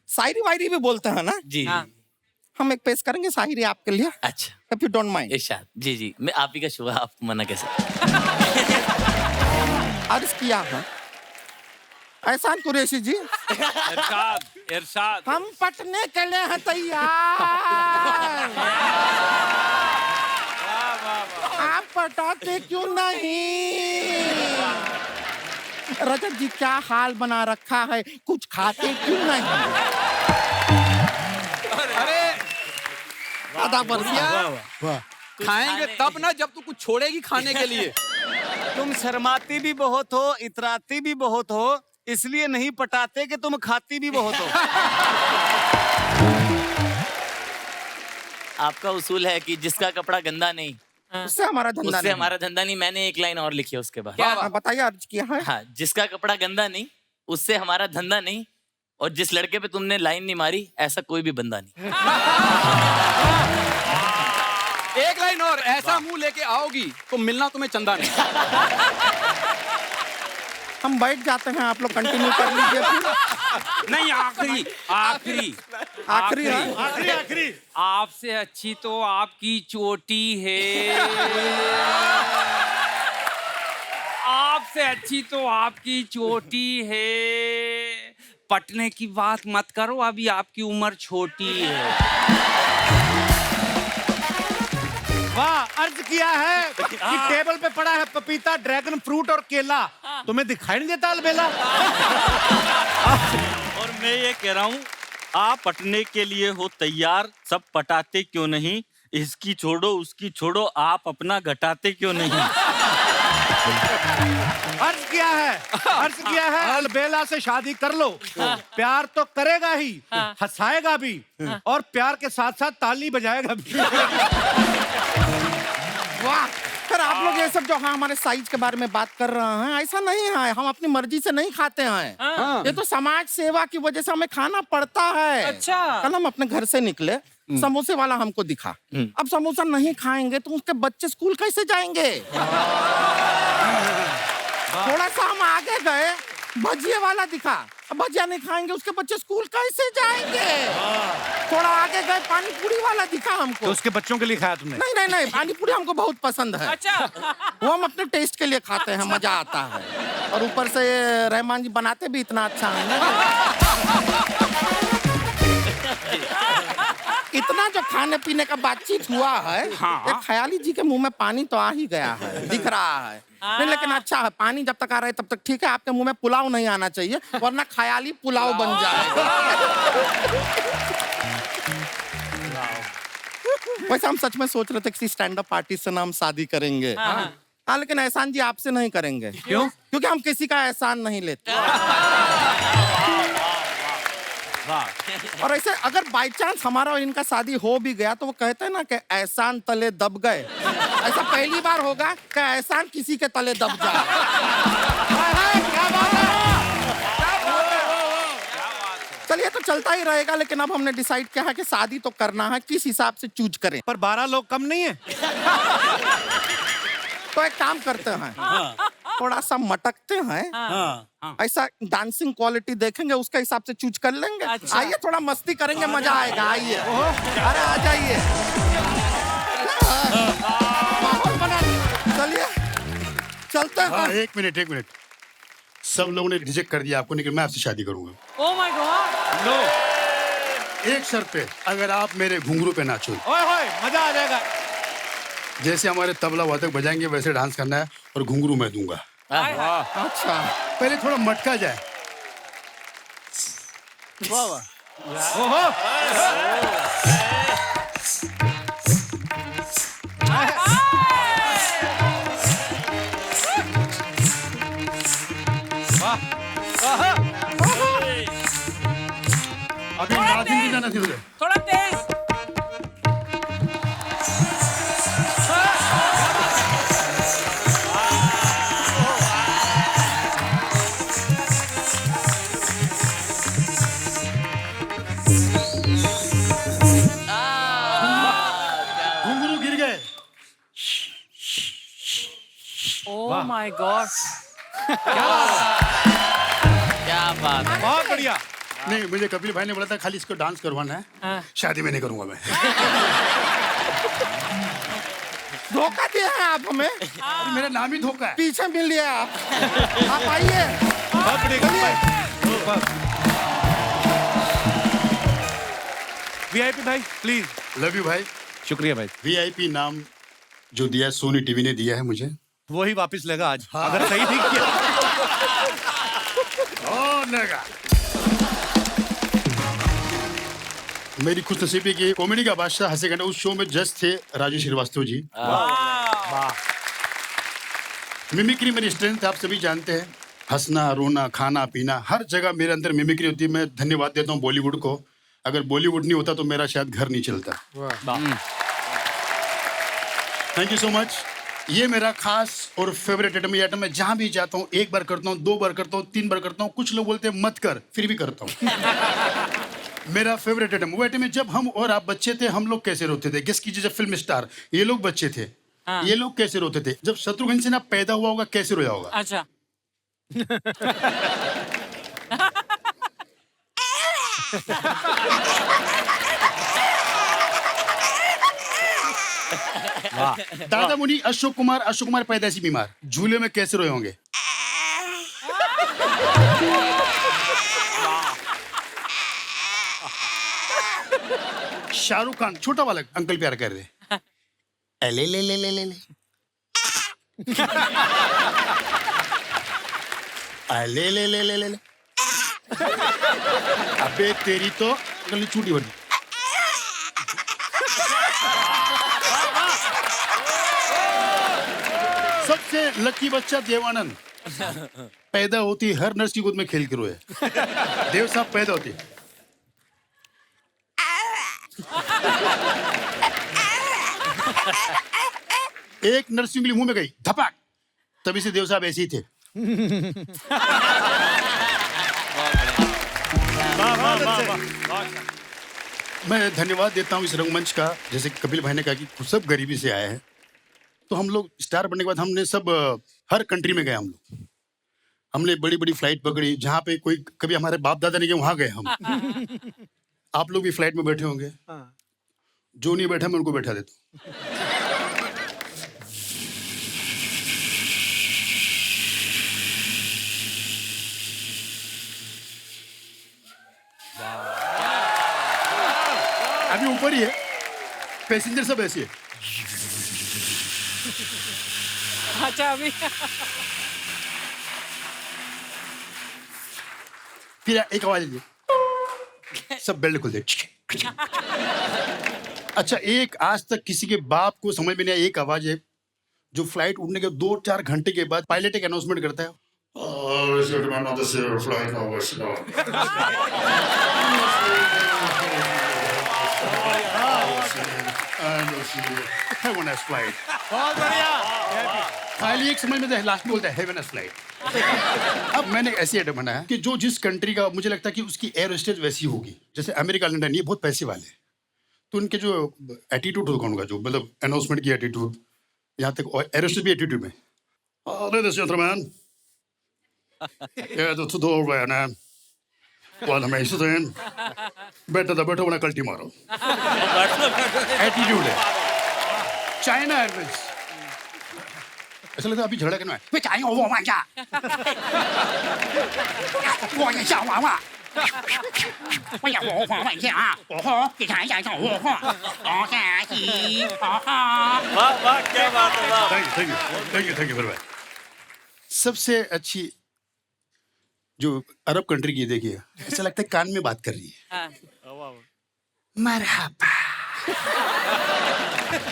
शायरी वायरी भी बोलते हैं ना? जी हम एक पेश करेंगे शायरी आपके लिए। अच्छा, इफ यू डोंट माइंड। इरशाद। जी मैं आप ही का शुभ, आप मना कैसे? अर्ज किया है एहसान कुरैशी जी, इरशाद। हम पटने के लिए हैं तैयार। आप पटाते क्यों नहीं? रजत जी क्या हाल बना रखा है, कुछ खाते क्यों नहीं? अरे आधा बरसिया खाएंगे तब ना जब तू कुछ छोड़ेगी खाने के लिए। तुम शर्माती भी बहुत हो, इतराती भी बहुत हो, इसलिए नहीं पटाते कि तुम खाती भी बहुत हो। आपका उसूल है कि जिसका कपड़ा गंदा नहीं उससे हमारा धंधा उससे हमारा धंधा नहीं। मैंने एक लाइन और लिखी है उसके बाद। क्या बताइए, अर्ज किया है? हाँ, जिसका कपड़ा गंदा नहीं उससे हमारा धंधा नहीं, और जिस लड़के पे तुमने लाइन नहीं मारी ऐसा कोई भी बंदा नहीं। एक लाइन और, ऐसा मुंह लेके आओगी तो मिलना तुम्हें चंदा नहीं। हम बैठ जाते हैं, आप लोग कंटिन्यू कर लीजिए फिर। नहीं, आखिरी आखिरी आखिरी है? आखिरी। आपसे अच्छी तो आपकी चोटी है। से अच्छी तो आपकी चोटी है। पटने की बात मत करो, अभी आपकी उम्र छोटी है। वाह, अर्ज किया है कि टेबल पे पड़ा है पपीता, ड्रैगन फ्रूट और केला, तुम्हें दिखाई नहीं देता अलबेला? और मैं ये कह रहा हूँ, आप पटने के लिए हो तैयार, सब पटाते क्यों नहीं? इसकी छोड़ो उसकी छोड़ो, आप अपना घटाते क्यों नहीं? अर्ज किया है अलबेला से शादी कर लो। प्यार तो करेगा ही, हंसाएगा भी, और प्यार के साथ साथ ताली बजाएगा भी। वाह, फिर आप लोग ये सब जो हाँ हमारे साइज के बारे में बात कर रहे हैं, ऐसा नहीं है, हम अपनी मर्जी से नहीं खाते हैं। ये तो समाज सेवा की वजह से हमें खाना पड़ता है। अच्छा। कल हम अपने घर से निकले, समोसे वाला हमको दिखा। अब समोसा नहीं खाएंगे तो उसके बच्चे स्कूल कैसे जाएंगे? थोड़ा सा हम आगे गए, भजिया वाला दिखा, अब भजिया नहीं खाएंगे उसके बच्चे स्कूल कैसे जाएंगे? थोड़ा आगे गए, पानी पूरी वाला दिखा हमको। तो उसके बच्चों के लिए खाया तुमने? नहीं नहीं नहीं, पानी पूरी हमको बहुत पसंद है। अच्छा। वो हम अपने टेस्ट के लिए खाते हैं, मजा आता है। और ऊपर से ये रहमान जी बनाते भी इतना अच्छा है ना। इतना जो खाने पीने का बातचीत हुआ है, एक ख्याली जी के मुंह में पानी तो आ ही गया है, दिख रहा है। नहीं, लेकिन अच्छा है, पानी जब तक आ रहा है तब तक ठीक है। आपके मुंह में पुलाव नहीं आना चाहिए, वरना ख्याली पुलाव बन जाएगा। वैसे हम सच में सोच रहे थे किसी स्टैंड अप आर्टिस्ट से ना हम शादी करेंगे। हाँ, लेकिन एहसान जी आपसे नहीं करेंगे। क्यों? क्योंकि हम किसी का एहसान नहीं लेते। और ऐसे अगर बाई चांस हमारा और इनका शादी हो भी गया तो वो कहते हैं ना कि एहसान तले दब गए, ऐसा पहली बार होगा कि एहसान किसी के तले दब जाए। चलिए, तो चलता ही रहेगा, लेकिन अब हमने डिसाइड किया है कि शादी तो करना है, किस हिसाब से चूज करें। पर 12 लोग कम नहीं है? तो एक काम करते हैं, थोड़ा सा मटकते हैं, ऐसा डांसिंग क्वालिटी देखेंगे, उसके हिसाब से चूज कर लेंगे। अच्छा। आइए, थोड़ा मस्ती करेंगे, मजा आएगा। आइए, अरे आ जाइए। माहौल बना, चलिए चलते हैं। एक मिनट, सब लोगों ने रिजेक्ट कर दिया आपको, लेकिन मैं आपसे शादी करूंगा। Oh my God. नो, एक शर्त पे, अगर आप मेरे घुंघरू पे नाचो। ओए होए, मजा आ जाएगा। जैसे हमारे तबला वादक बजाएंगे वैसे डांस करना है, और घुंघरू मैं दूंगा। अच्छा, पहले थोड़ा मटका जाए। ओहो, अभी नाचिंग की जाना चाहिए। थोड़ा तेज। घुंघरू गिर गए। Oh my God. क्या बात है। बहुत बढ़िया। नहीं, मुझे कपिल भाई ने बोला था खाली इसको डांस करवाना है, शादी में नहीं करूंगा मैं। धोखा दिया है आप हमें। अरे मेरा नाम ही धोखा है। पीछे मिल लिया आप आइए। बहुत बढ़िया। वीआईपी भाई प्लीज। लव यू भाई। शुक्रिया भाई। वीआईपी नाम जो दिया सोनी टीवी ने दिया है मुझे, वो ही वापस लेगा आज। अगर सही नहीं किया। लेगा। मेरी खुशनसीबी की कॉमेडी का बादशाह हंसे घंटे उस शो में जज थे राजू श्रीवास्तव जी। मिमिक्री मेरी स्ट्रेंथ आप सभी जानते हैं, हंसना रोना खाना पीना हर जगह मेरे अंदर मिमिक्री होती है। मैं धन्यवाद देता हूँ बॉलीवुड को, अगर बॉलीवुड नहीं होता तो मेरा शायद घर नहीं चलता। Thank you so much. ये मेरा खास और फेवरेट आइटम है। आइटम मैं जहाँ भी जाता हूँ 1 बार करता हूँ, 2 बार करता हूँ, 3 बार करता हूँ। कुछ लोग बोलते हैं मत कर, फिर भी करता हूँ। मेरा फेवरेट आइटम वो आइटम है जब हम और आप बच्चे थे, हम लोग कैसे रोते थे। गेस कीजिए, जब फिल्म स्टार ये लोग बच्चे थे, ये लोग कैसे रोते थे। जब शत्रुघ्न सिन्हा पैदा हुआ होगा कैसे रोया होगा। अच्छा। दादा मुनि अशोक कुमार पैदाइशी बीमार झूले में कैसे रोए होंगे। शाहरुख खान छोटा वाला अंकल प्यार कर रहे ले ले ले ले ले ले ले ले ले ले ले ले अबे तेरी तो गली छूटी बनी। सबसे लकी बच्चा देवानंद पैदा होती हर नर्स की गोद में खेल के रोए। देव साहब पैदा होती एक नर्स की उंगली मुंह में गई धपक, तभी से देव साहब ऐसे ही थे। मैं धन्यवाद देता हूँ इस रंगमंच का, जैसे कपिल भाई ने कहा कि सब गरीबी से आए हैं, तो हम लोग स्टार बनने के बाद हमने सब हर कंट्री में गए। हम लोग हमने बड़ी बड़ी फ्लाइट पकड़ी, जहाँ पे कोई कभी हमारे बाप दादा नहीं गए वहां गए हम। आप लोग भी फ्लाइट में बैठे होंगे, जो नहीं बैठा मैं उनको बैठा देता हूँ। अभी ऊपर ही है, पैसेंजर सब ऐसे है। अच्छा अभी फिर एक आवाज लीजिए, सब बेल्ट खोल दे। अच्छा, एक आज तक किसी के बाप को समझ में नहीं आया एक आवाज है जो फ्लाइट उड़ने के 2-4 घंटे के बाद पायलट एक अनाउंसमेंट करता है, बहुत बढ़िया। खाली एक समझ में लास्ट में बोलता है हेवन फ्लाइट। अब मैंने ऐसी आइटम बनाया कि जो जिस कंट्री का मुझे लगता है कि उसकी एयर होस्टेस वैसी होगी, जैसे अमेरिका लंदन ये बहुत पैसे वाले, तो उनके जो एटीट्यूड होगा उनका, जो मतलब अनाउंसमेंट की एटीट्यूड, यहाँ तक एयर होस्टेस भी एटीट्यूड में, ladies and gentlemen, yeah, the doorway now. Well, amazing. Better बना कल्टी मारो। एटीट्यूड है। चाइना एयरवेज ऐसा लगता है अभी झगड़ा करना है। वे चाहेंगे वो वांचा। वो ये क्या वावा? वो ये वो वांचा। ओहो, ये चाहेंगे क्या वो हो? ओके ही, ओहो। वाह वाह, क्या बात है, वाह। Thank you very much। सबसे अच्छी जो अरब कंट्री की देखिए, ऐसा लगता है कान में बात कर रही है। मरहबा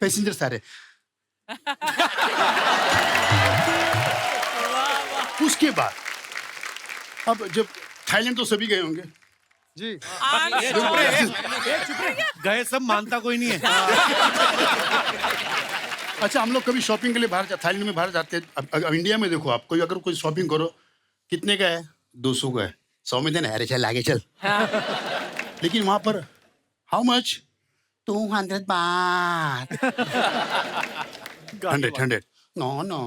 पैसेंजर सारे। उसके बाद अब जब थाईलैंड तो सभी गए होंगे जी। गए सब, मानता कोई नहीं है। अच्छा, हम लोग कभी शॉपिंग के लिए बाहर थाईलैंड में बाहर जाते हैं। अब इंडिया में देखो, आप कोई अगर कोई शॉपिंग करो, कितने का है? 200 का है, 100 में देना, अरे चल आगे चल। लेकिन वहां पर हाउ मच? 200 बात। 100 नो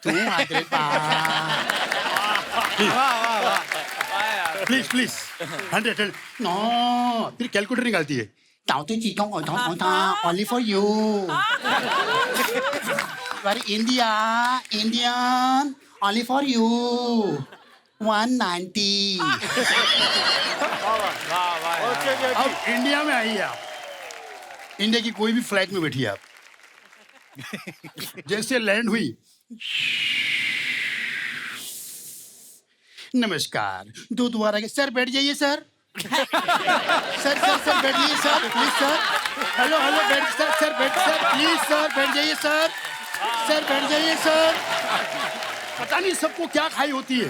200 बात। Please 100 no. फिर कैलकुलेटर निकालती है, only for you. Indian, only for you. 190. अब इंडिया में आइए आप, इंडिया की कोई भी फ्लाइट में बैठिए आप, जैसे लैंड हुई, नमस्कार, दो दोबारा के सर बैठ जाइए सर। सर बैठिए सर, प्लीज सर। हेलो बैठ सर बैठ सर, प्लीज सर बैठ जाइए सर बैठ जाइए सर। पता नहीं सबको क्या खाई होती है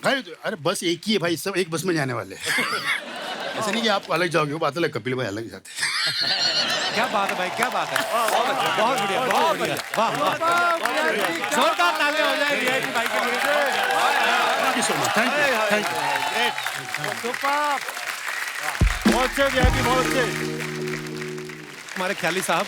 भाई। अरे बस एक ही है भाई, सब एक बस में जाने वाले। ऐसा नहीं कि आप अलग जाओगे, वो बात अलग, कपिल भाई अलग जाते हैं। क्या बात है भाई, क्या बात है। बहुत बढ़िया, बहुत बढ़िया। वाह वाह, जोरदार तालियां हो जाए वीआईपी भाई के लिए। Thank you so much, thank you. Super, बहुत अच्छे वीआईपी, बहुत अच्छे। हमारे ख्याली साहब,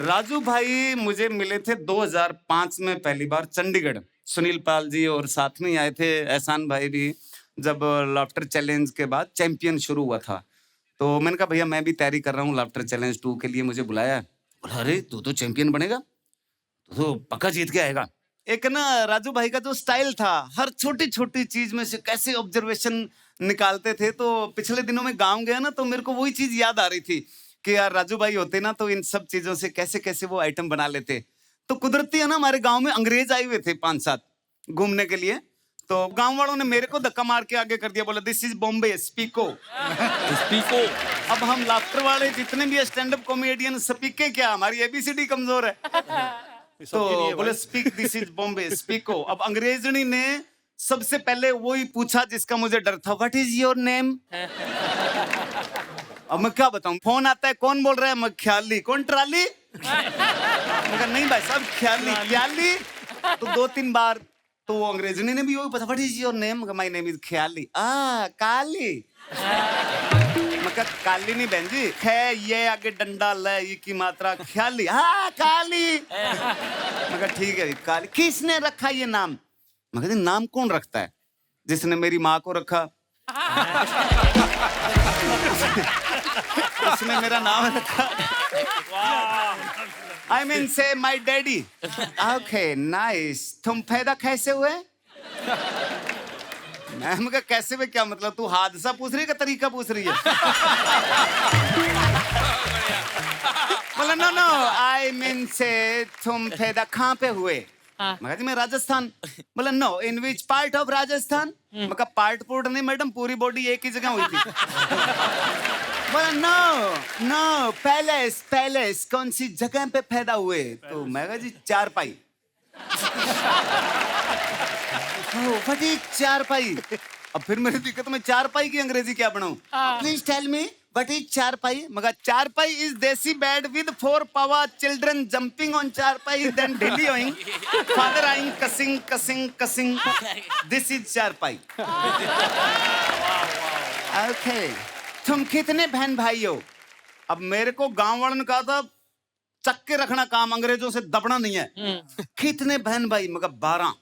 राजू भाई मुझे मिले थे 2005 में पहली बार चंडीगढ़। सुनील पाल जी और साथ में आए थे एहसान भाई भी, जब लाफ्टर चैलेंज के बाद चैंपियन शुरू हुआ था। तो मैंने कहा भैया मैं भी तैयारी कर रहा हूँ लाफ्टर चैलेंज 2 के लिए, मुझे बुलाया। बोला अरे तू तो चैंपियन बनेगा, तू तो पक्का जीत के आएगा। एक ना राजू भाई का जो स्टाइल था, हर छोटी छोटी चीज में से कैसे ऑब्जर्वेशन निकालते थे। तो पिछले दिनों में गांव गया ना, तो मेरे को वही चीज याद आ रही थी कि यार राजू भाई होते ना तो इन सब चीजों से कैसे कैसे वो आइटम बना लेते। तो कुदरती है ना, हमारे गांव में अंग्रेज आए हुए थे 5-7 घूमने के लिए। तो गांव वालों ने मेरे को धक्का मार के आगे कर दिया, बोला दिस इज बॉम्बे, स्पीको। स्पीको। अब हम लाफ्टर वाले जितने भी स्टैंड अप कॉमेडियन स्पीके क्या, हमारी एबीसीडी कमजोर है। तो बोले स्पीक दिस इज बॉम्बे, स्पीको। अब अंग्रेजनी ने सबसे पहले वही पूछा जिसका मुझे डर था, व्हाट इज योर नेम। अब मैं क्या बताऊं, फोन आता है, कौन बोल रहा है, मैं ख्याली। कौन ट्राली। मगर नहीं भाई साहब, ख्याली ख्याली। तो 2-3 बार तो वो अंग्रेजनी ने भी वही पूछा, what is your name. My name is Khayali. Kali. मगर काली नहीं बहन जी, खे ये आगे डंडा ल ये की मात्रा, ख्याली। हाँ काली। मगर ठीक है काली। किसने रखा ये नाम। मगर नाम कौन रखता है, जिसने मेरी माँ को रखा उसने मेरा नाम रखा। I mean say my daddy. Okay, nice. तुम पैदा कैसे हुए। मैम का कैसे में क्या मतलब, तू हादसा पूछ रही है का तरीका पूछ रही है। बोला नो I mean say तुम पैदा कहाँ पे हुए। मगर जी मैं राजस्थान। बोला no in which part of Rajasthan. मगर पार्ट पोर्ट नहीं मैडम, पूरी बॉडी एक ही जगह हुई थी। बोला नो पैलेस पैलेस, कौन सी जगह पे पैदा हुए। तो मैं कहा जी चारपाई। व्हाट इज चारपाई। अब फिर मेरी दिक्कत, मैं चारपाई की अंग्रेजी क्या बनाऊं। Please tell me what is charpai. मगर charpai is desi bed with 4 power children jumping on charpai then ढिली होइंग फादर आइंग कसिंग कसिंग कसिंग, दिस इज चारपाई। ओके तुम कितने बहन भाई हो। अब मेरे को गांव वालों ने कहा था चक्के रखना काम, अंग्रेजों से दबना नहीं है। कितने बहन भाई। मगर 12।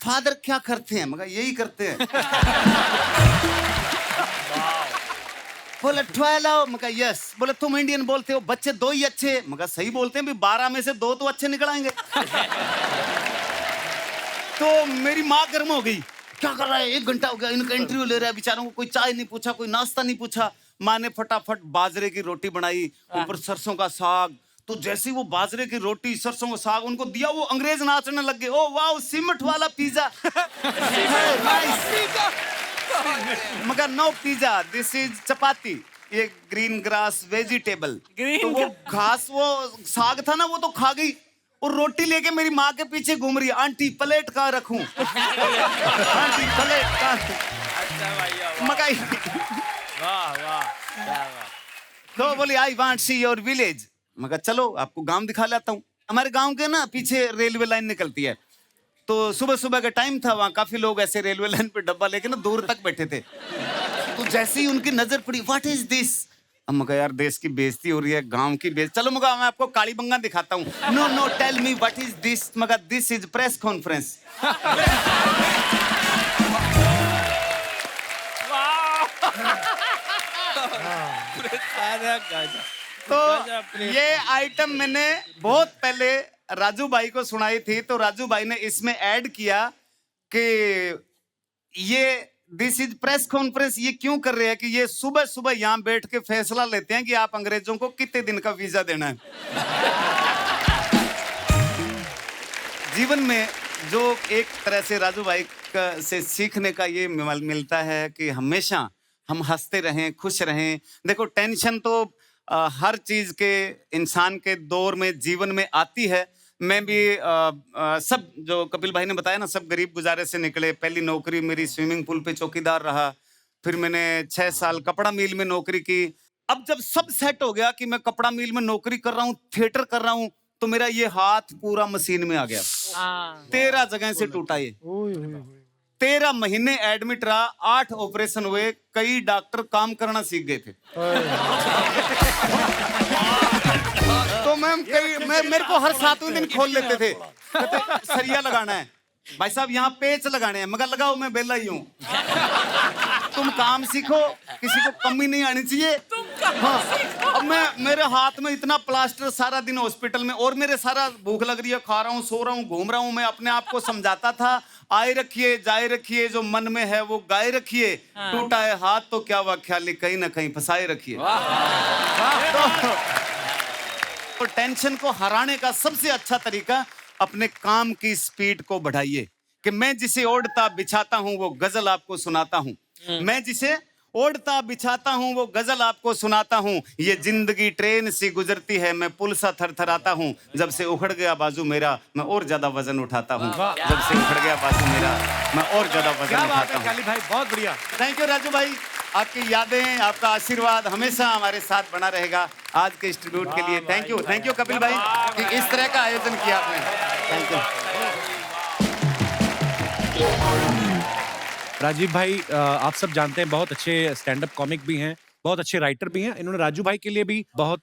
फादर क्या करते हैं। मगर यही करते हैं। बोले 12। मगर यस। बोले तुम इंडियन बोलते हो, बच्चे 2 ही अच्छे। मगर सही बोलते हैं भी 12 में से 2 तो अच्छे निकल आएंगे। तो मेरी माँ गर्म हो गई, क्या कर रहा है, 1 घंटा हो गया इनका इंटरव्यू ले रहा है, बेचारों को कोई चाय नहीं पूछा, कोई नाश्ता नहीं पूछा। माँ ने फटाफट बाजरे की रोटी बनाई, ऊपर सरसों का साग। तो जैसे ही वो बाजरे की रोटी सरसों का साग उनको दिया, वो अंग्रेज नाचने लग गए। ओ वाओ सीमेंट वाला पिज्जा। मगर नो पिज्जा, दिस इज चपाती, ये ग्रीन ग्रास वेजिटेबल। तो वो घास, वो साग था ना, वो तो खा गई और रोटी लेके मेरी माँ के पीछे घूम रही है, आंटी प्लेट कहाँ रखूं। आंटी प्लेट कहाँ। मकाई। तो बोली I want see your village. मगर चलो आपको गांव दिखा लाता हूँ। हमारे गांव के ना पीछे रेलवे लाइन निकलती है। तो सुबह सुबह का टाइम था, वहां काफी लोग ऐसे रेलवे लाइन पे डब्बा लेके ना दूर तक बैठे थे। तो जैसे ही उनकी नजर पड़ी, व्हाट इज दिस। अब मगर यार देश की बेइज्जती हो रही है, गांव की बेइज्जती। चलो मगर मैं आपको काली बंगा दिखाता हूँ। No tell me what is this. मगर दिस इज प्रेस कॉन्फ्रेंस। तो ये आइटम मैंने बहुत पहले राजू भाई को सुनाई थी। तो राजू भाई ने इसमें ऐड किया कि ये दिस इज प्रेस कॉन्फ्रेंस ये क्यों कर रहे हैं कि ये सुबह सुबह यहाँ बैठ के फैसला लेते हैं कि आप अंग्रेजों को कितने दिन का वीजा देना है। जीवन में जो एक तरह से राजू भाई से सीखने का ये मिलता है कि हमेशा हम हंसते रहें, खुश रहें। देखो टेंशन तो हर चीज के इंसान के दौर में जीवन में आती है। मैं भी सब जो कपिल भाई ने बताया ना, सब गरीब गुजारे से निकले। पहली नौकरी मेरी स्विमिंग पूल पे चौकीदार रहा, फिर मैंने 6 साल कपड़ा मिल में नौकरी की। अब जब सब सेट हो गया कि मैं कपड़ा मिल में नौकरी कर रहा हूँ, थिएटर कर रहा हूँ, तो मेरा ये हाथ पूरा मशीन में आ गया। 13 जगह से टूटा ये। 13 महीने एडमिट रहा, 8 ऑपरेशन हुए, कई डॉक्टर काम करना सीख गए थे। तो मेरे को हर 7वें दिन खोल लेते थे, सरिया लगाना है भाई साहब, यहाँ पेच लगाने हैं। मगर लगाओ मैं बेला ही हूँ। तुम काम सीखो, किसी को कमी नहीं आनी चाहिए। हाँ, अब मेरे हाथ में इतना प्लास्टर, सारा दिन हॉस्पिटल में, और मेरे सारा भूख लग रही है, खा रहा हूँ, सो रहा हूँ, घूम रहा हूँ। मैं अपने आप को समझाता था, आए रखिए जाए रखिए, जो मन में है वो गाए रखिए, टूटा है हाथ तो क्या हुआ, ख्याली कहीं ना कहीं फंसाए रखिए। तो टेंशन को हराने का सबसे अच्छा तरीका, अपने काम की स्पीड को बढ़ाइए। कि मैं जिसे ओढ़ता बिछाता हूं वो गजल आपको सुनाता हूं, मैं जिसे ओढ़ता बिछाता हूं वो गजल आपको सुनाता हूं। ये जिंदगी ट्रेन सी गुजरती है, मैं पुल सा थरथराता हूं। जब से उखड़ गया बाजू मेरा, मैं और ज्यादा वजन उठाता हूं। जब से उखड़ गया बाजू मेरा, मैं और ज्यादा वजन उठाता हूं। काली भाई, बहुत बढ़िया। थैंक यू राजू भाई, आपकी यादें, आपका आशीर्वाद हमेशा हमारे साथ बना रहेगा। आज के इस ट्रिब्यूट के लिए थैंक यू कपिल भाई कि इस तरह का आयोजन किया आपने। Thank you. राजीव भाई, आप सब जानते हैं बहुत अच्छे स्टैंड अप कॉमिक भी हैं, बहुत अच्छे राइटर भी हैं। इन्होंने राजू भाई के लिए भी बहुत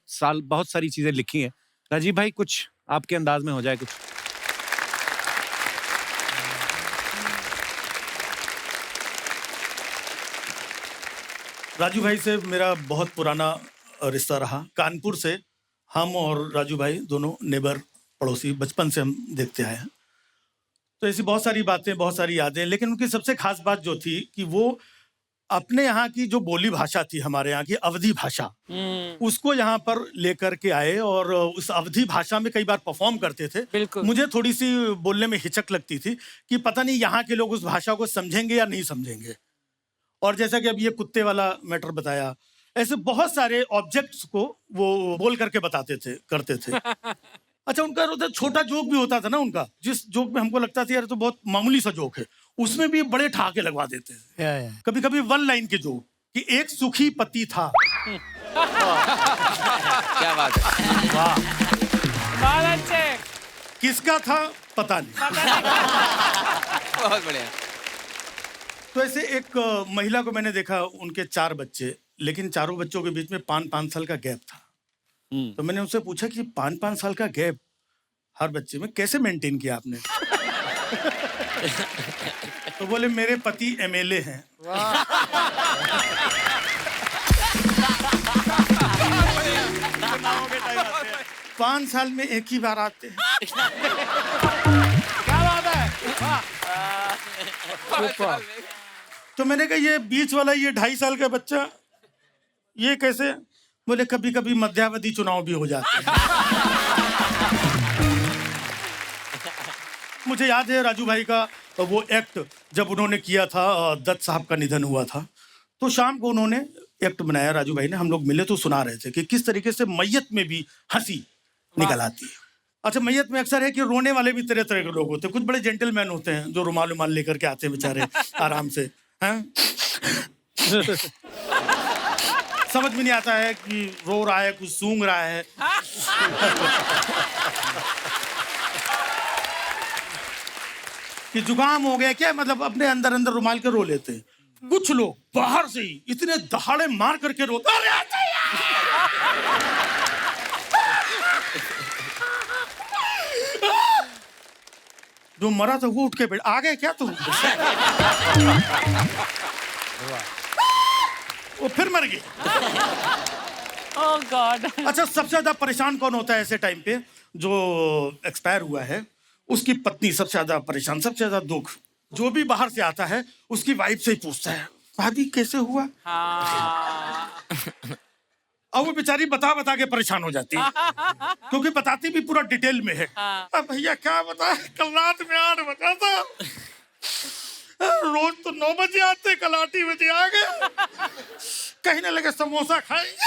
सारी चीजें लिखी हैं। राजीव भाई, कुछ आपके अंदाज में हो जाए कुछ। राजू भाई से मेरा बहुत पुराना रिश्ता रहा। कानपुर से हम और राजू भाई दोनों नेबर, पड़ोसी, बचपन से हम देखते आए हैं। तो ऐसी बहुत सारी बातें, बहुत सारी यादें, लेकिन उनकी सबसे खास बात जो थी कि वो अपने यहाँ की जो बोली भाषा थी, हमारे यहाँ की अवधी भाषा, उसको यहाँ पर लेकर के आए और उस अवधी भाषा में कई बार परफॉर्म करते थे। मुझे थोड़ी सी बोलने में हिचक लगती थी कि पता नहीं यहाँ के लोग उस भाषा को समझेंगे या नहीं समझेंगे। और जैसा कि अब ये कुत्ते वाला मैटर बताया, ऐसे बहुत सारे ऑब्जेक्ट्स को वो बोल करके बताते थे, करते थे। अच्छा, उनका उधर छोटा जोक भी होता था ना उनका, जिस जोक में हमको लगता था यार तो बहुत मामूली सा जोक है, उसमें भी बड़े ठहाके लगवा देते हैं। कभी कभी वन लाइन के जोक कि एक सुखी पति था। क्या बात है, बहुत अच्छे। किसका था पता नहीं। बहुत बढ़िया। तो ऐसे एक महिला को मैंने देखा, उनके 4 बच्चे, लेकिन चारों बच्चों के बीच में 5-5 साल का गैप था। तो मैंने उनसे पूछा कि 5-5 साल का गैप हर बच्चे में कैसे मेंटेन किया आपने? तो बोले मेरे पति MLA हैं। 5 साल में एक ही बार आते हैं। क्या बात है। तो मैंने कहा ये बीच वाला, ये 2.5 साल का बच्चा, ये कैसे? बोले कभी कभी मध्यावधि चुनाव भी हो जाते हैं। मुझे याद है राजू भाई का वो एक्ट जब उन्होंने किया था, दत्त साहब का निधन हुआ था, तो शाम को उन्होंने एक्ट बनाया राजू भाई ने। हम लोग मिले तो सुना रहे थे कि किस तरीके से मैयत में भी हंसी निकल आती है। अच्छा, मैयत में अक्सर है कि रोने वाले भी तरह तरह के लोग होते हैं। कुछ बड़े जेंटलमैन होते हैं जो रुमाल उमाल लेकर के आते हैं बेचारे आराम से, हैं? समझ में नहीं आता है कि रो रहा है, कुछ सूंघ रहा है। कि जुकाम हो गया क्या, मतलब अपने अंदर अंदर रुमाल के रो लेते हैं। कुछ लोग बाहर से ही इतने दहाड़े मार करके रोते, अरे जो मरा था वो उठ के बैठ, आ गए क्या तुम? वो फिर मर गए। Oh God. अच्छा, सबसे ज्यादा परेशान कौन होता है ऐसे टाइम पे? जो एक्सपायर हुआ है उसकी पत्नी सबसे ज्यादा परेशान, सबसे ज्यादा दुख। जो भी बाहर से आता है उसकी वाइफ से ही पूछता है, भाभी कैसे हुआ? और वो बेचारी बता बता के परेशान हो जाती है, क्योंकि बताती भी पूरा डिटेल में है। अब भैया क्या बता, कल रात में 8 बजा था, रोज तो 9 बजे आते, कल 8 ही बजे आ गए। कहने लगे समोसा खाएंगे।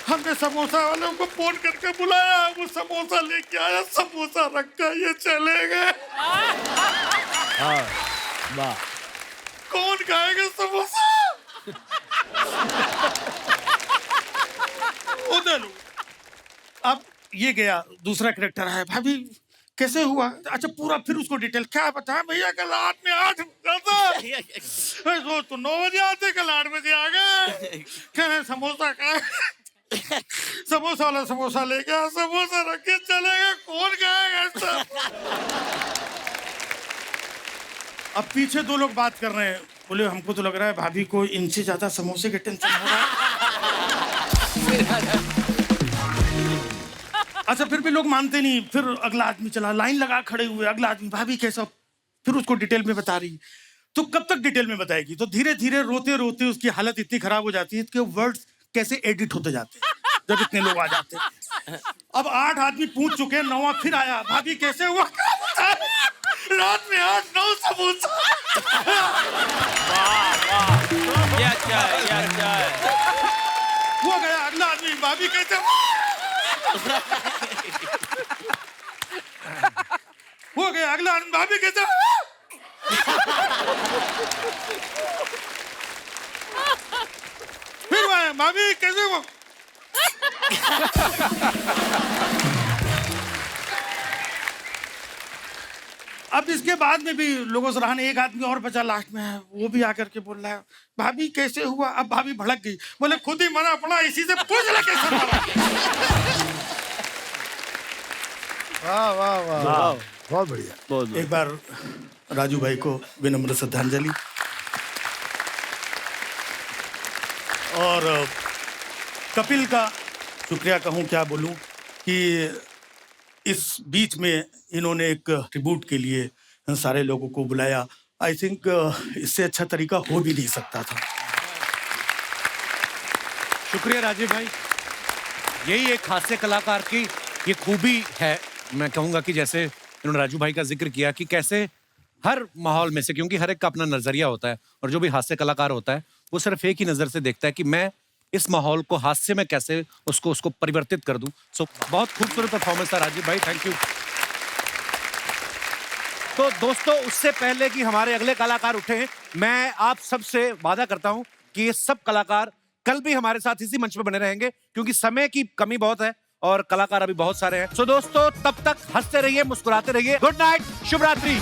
हमने समोसा वालों को फोन करके बुलाया, वो समोसा लेके आया, समोसा रखा, ये चले गए। कौन खाएगा समोसा? उधर अब ये गया, दूसरा कैरेक्टर है, भाभी कैसे हुआ? अच्छा, पूरा फिर उसको डिटेल क्या बताया, भैया कल रात में 8 बजा था, रोज तो 9 बजे आते, कल 8 बजे आ गए। कहे समोसा खाए, समोसा वाला समोसा ले गया, समोसा रख के चले गए, कौन खाएगा? अब पीछे दो लोग बात कर रहे हैं, बोले हमको तो लग रहा है भाभी को इनसे ज्यादा समोसे के टेंशन हो रहा है। अच्छा फिर भी लोग मानते नहीं, फिर अगला आदमी चला, लाइन लगा खड़े हुए, अगला आदमी भाभी कैसा, फिर उसको डिटेल में बता रही। तो कब तक डिटेल में बताएगी? तो धीरे धीरे रोते रोते उसकी हालत इतनी खराब हो जाती है कि वर्ड्स कैसे एडिट होते जाते हैं जब इतने लोग आ जाते हैं। अब 8 आदमी पूछ चुके हैं, 9वां फिर आया, भाभी कैसे हुआ? रात में 8-9 समोसा। ये अच्छा है, ये अच्छा है। वो गया अगला आदमी, भाभी कैसे हुआ? हो गया अगला आदमी, भाभी कैसे हुआ? फिर आया, भाभी कैसे हुआ? अब इसके बाद में भी लोगों से रहने, एक आदमी और बचा लास्ट में है, वो भी आकर के बोल रहा है भाभी कैसे हुआ? अब भाभी भड़क गई, बोले खुद ही मना पड़ा, इसी से पूछ ले कैसे मरा। वाह वाह वाह वाह, बहुत बढ़िया। एक बार राजू भाई को विनम्र श्रद्धांजलि। और कपिल का शुक्रिया कहूँ क्या बोलूँ कि इस बीच में इन्होंने एक ट्रिब्यूट के लिए सारे लोगों को बुलाया। आई थिंक इससे अच्छा तरीका हो भी नहीं सकता था। शुक्रिया राजीव भाई। यही एक हास्य कलाकार की ये खूबी है। मैं कहूंगा कि जैसे इन्होंने राजू भाई का जिक्र किया कि कैसे हर माहौल में से, क्योंकि हर एक का अपना नजरिया होता है और जो भी हास्य कलाकार होता है वो सिर्फ एक ही नजर से देखता है कि मैं इस माहौल को हास्य में कैसे उसको परिवर्तित कर दूं। सो बहुत खूबसूरत परफॉर्मेंस था राजीव भाई, थैंक यू। तो दोस्तों, उससे पहले कि हमारे अगले कलाकार उठे, मैं आप सबसे वादा करता हूं कि ये सब कलाकार कल भी हमारे साथ इसी मंच पे बने रहेंगे, क्योंकि समय की कमी बहुत है और कलाकार अभी बहुत सारे हैं। सो दोस्तों, तब तक हंसते रहिए, मुस्कुराते रहिए। गुड नाइट, शुभ रात्रि।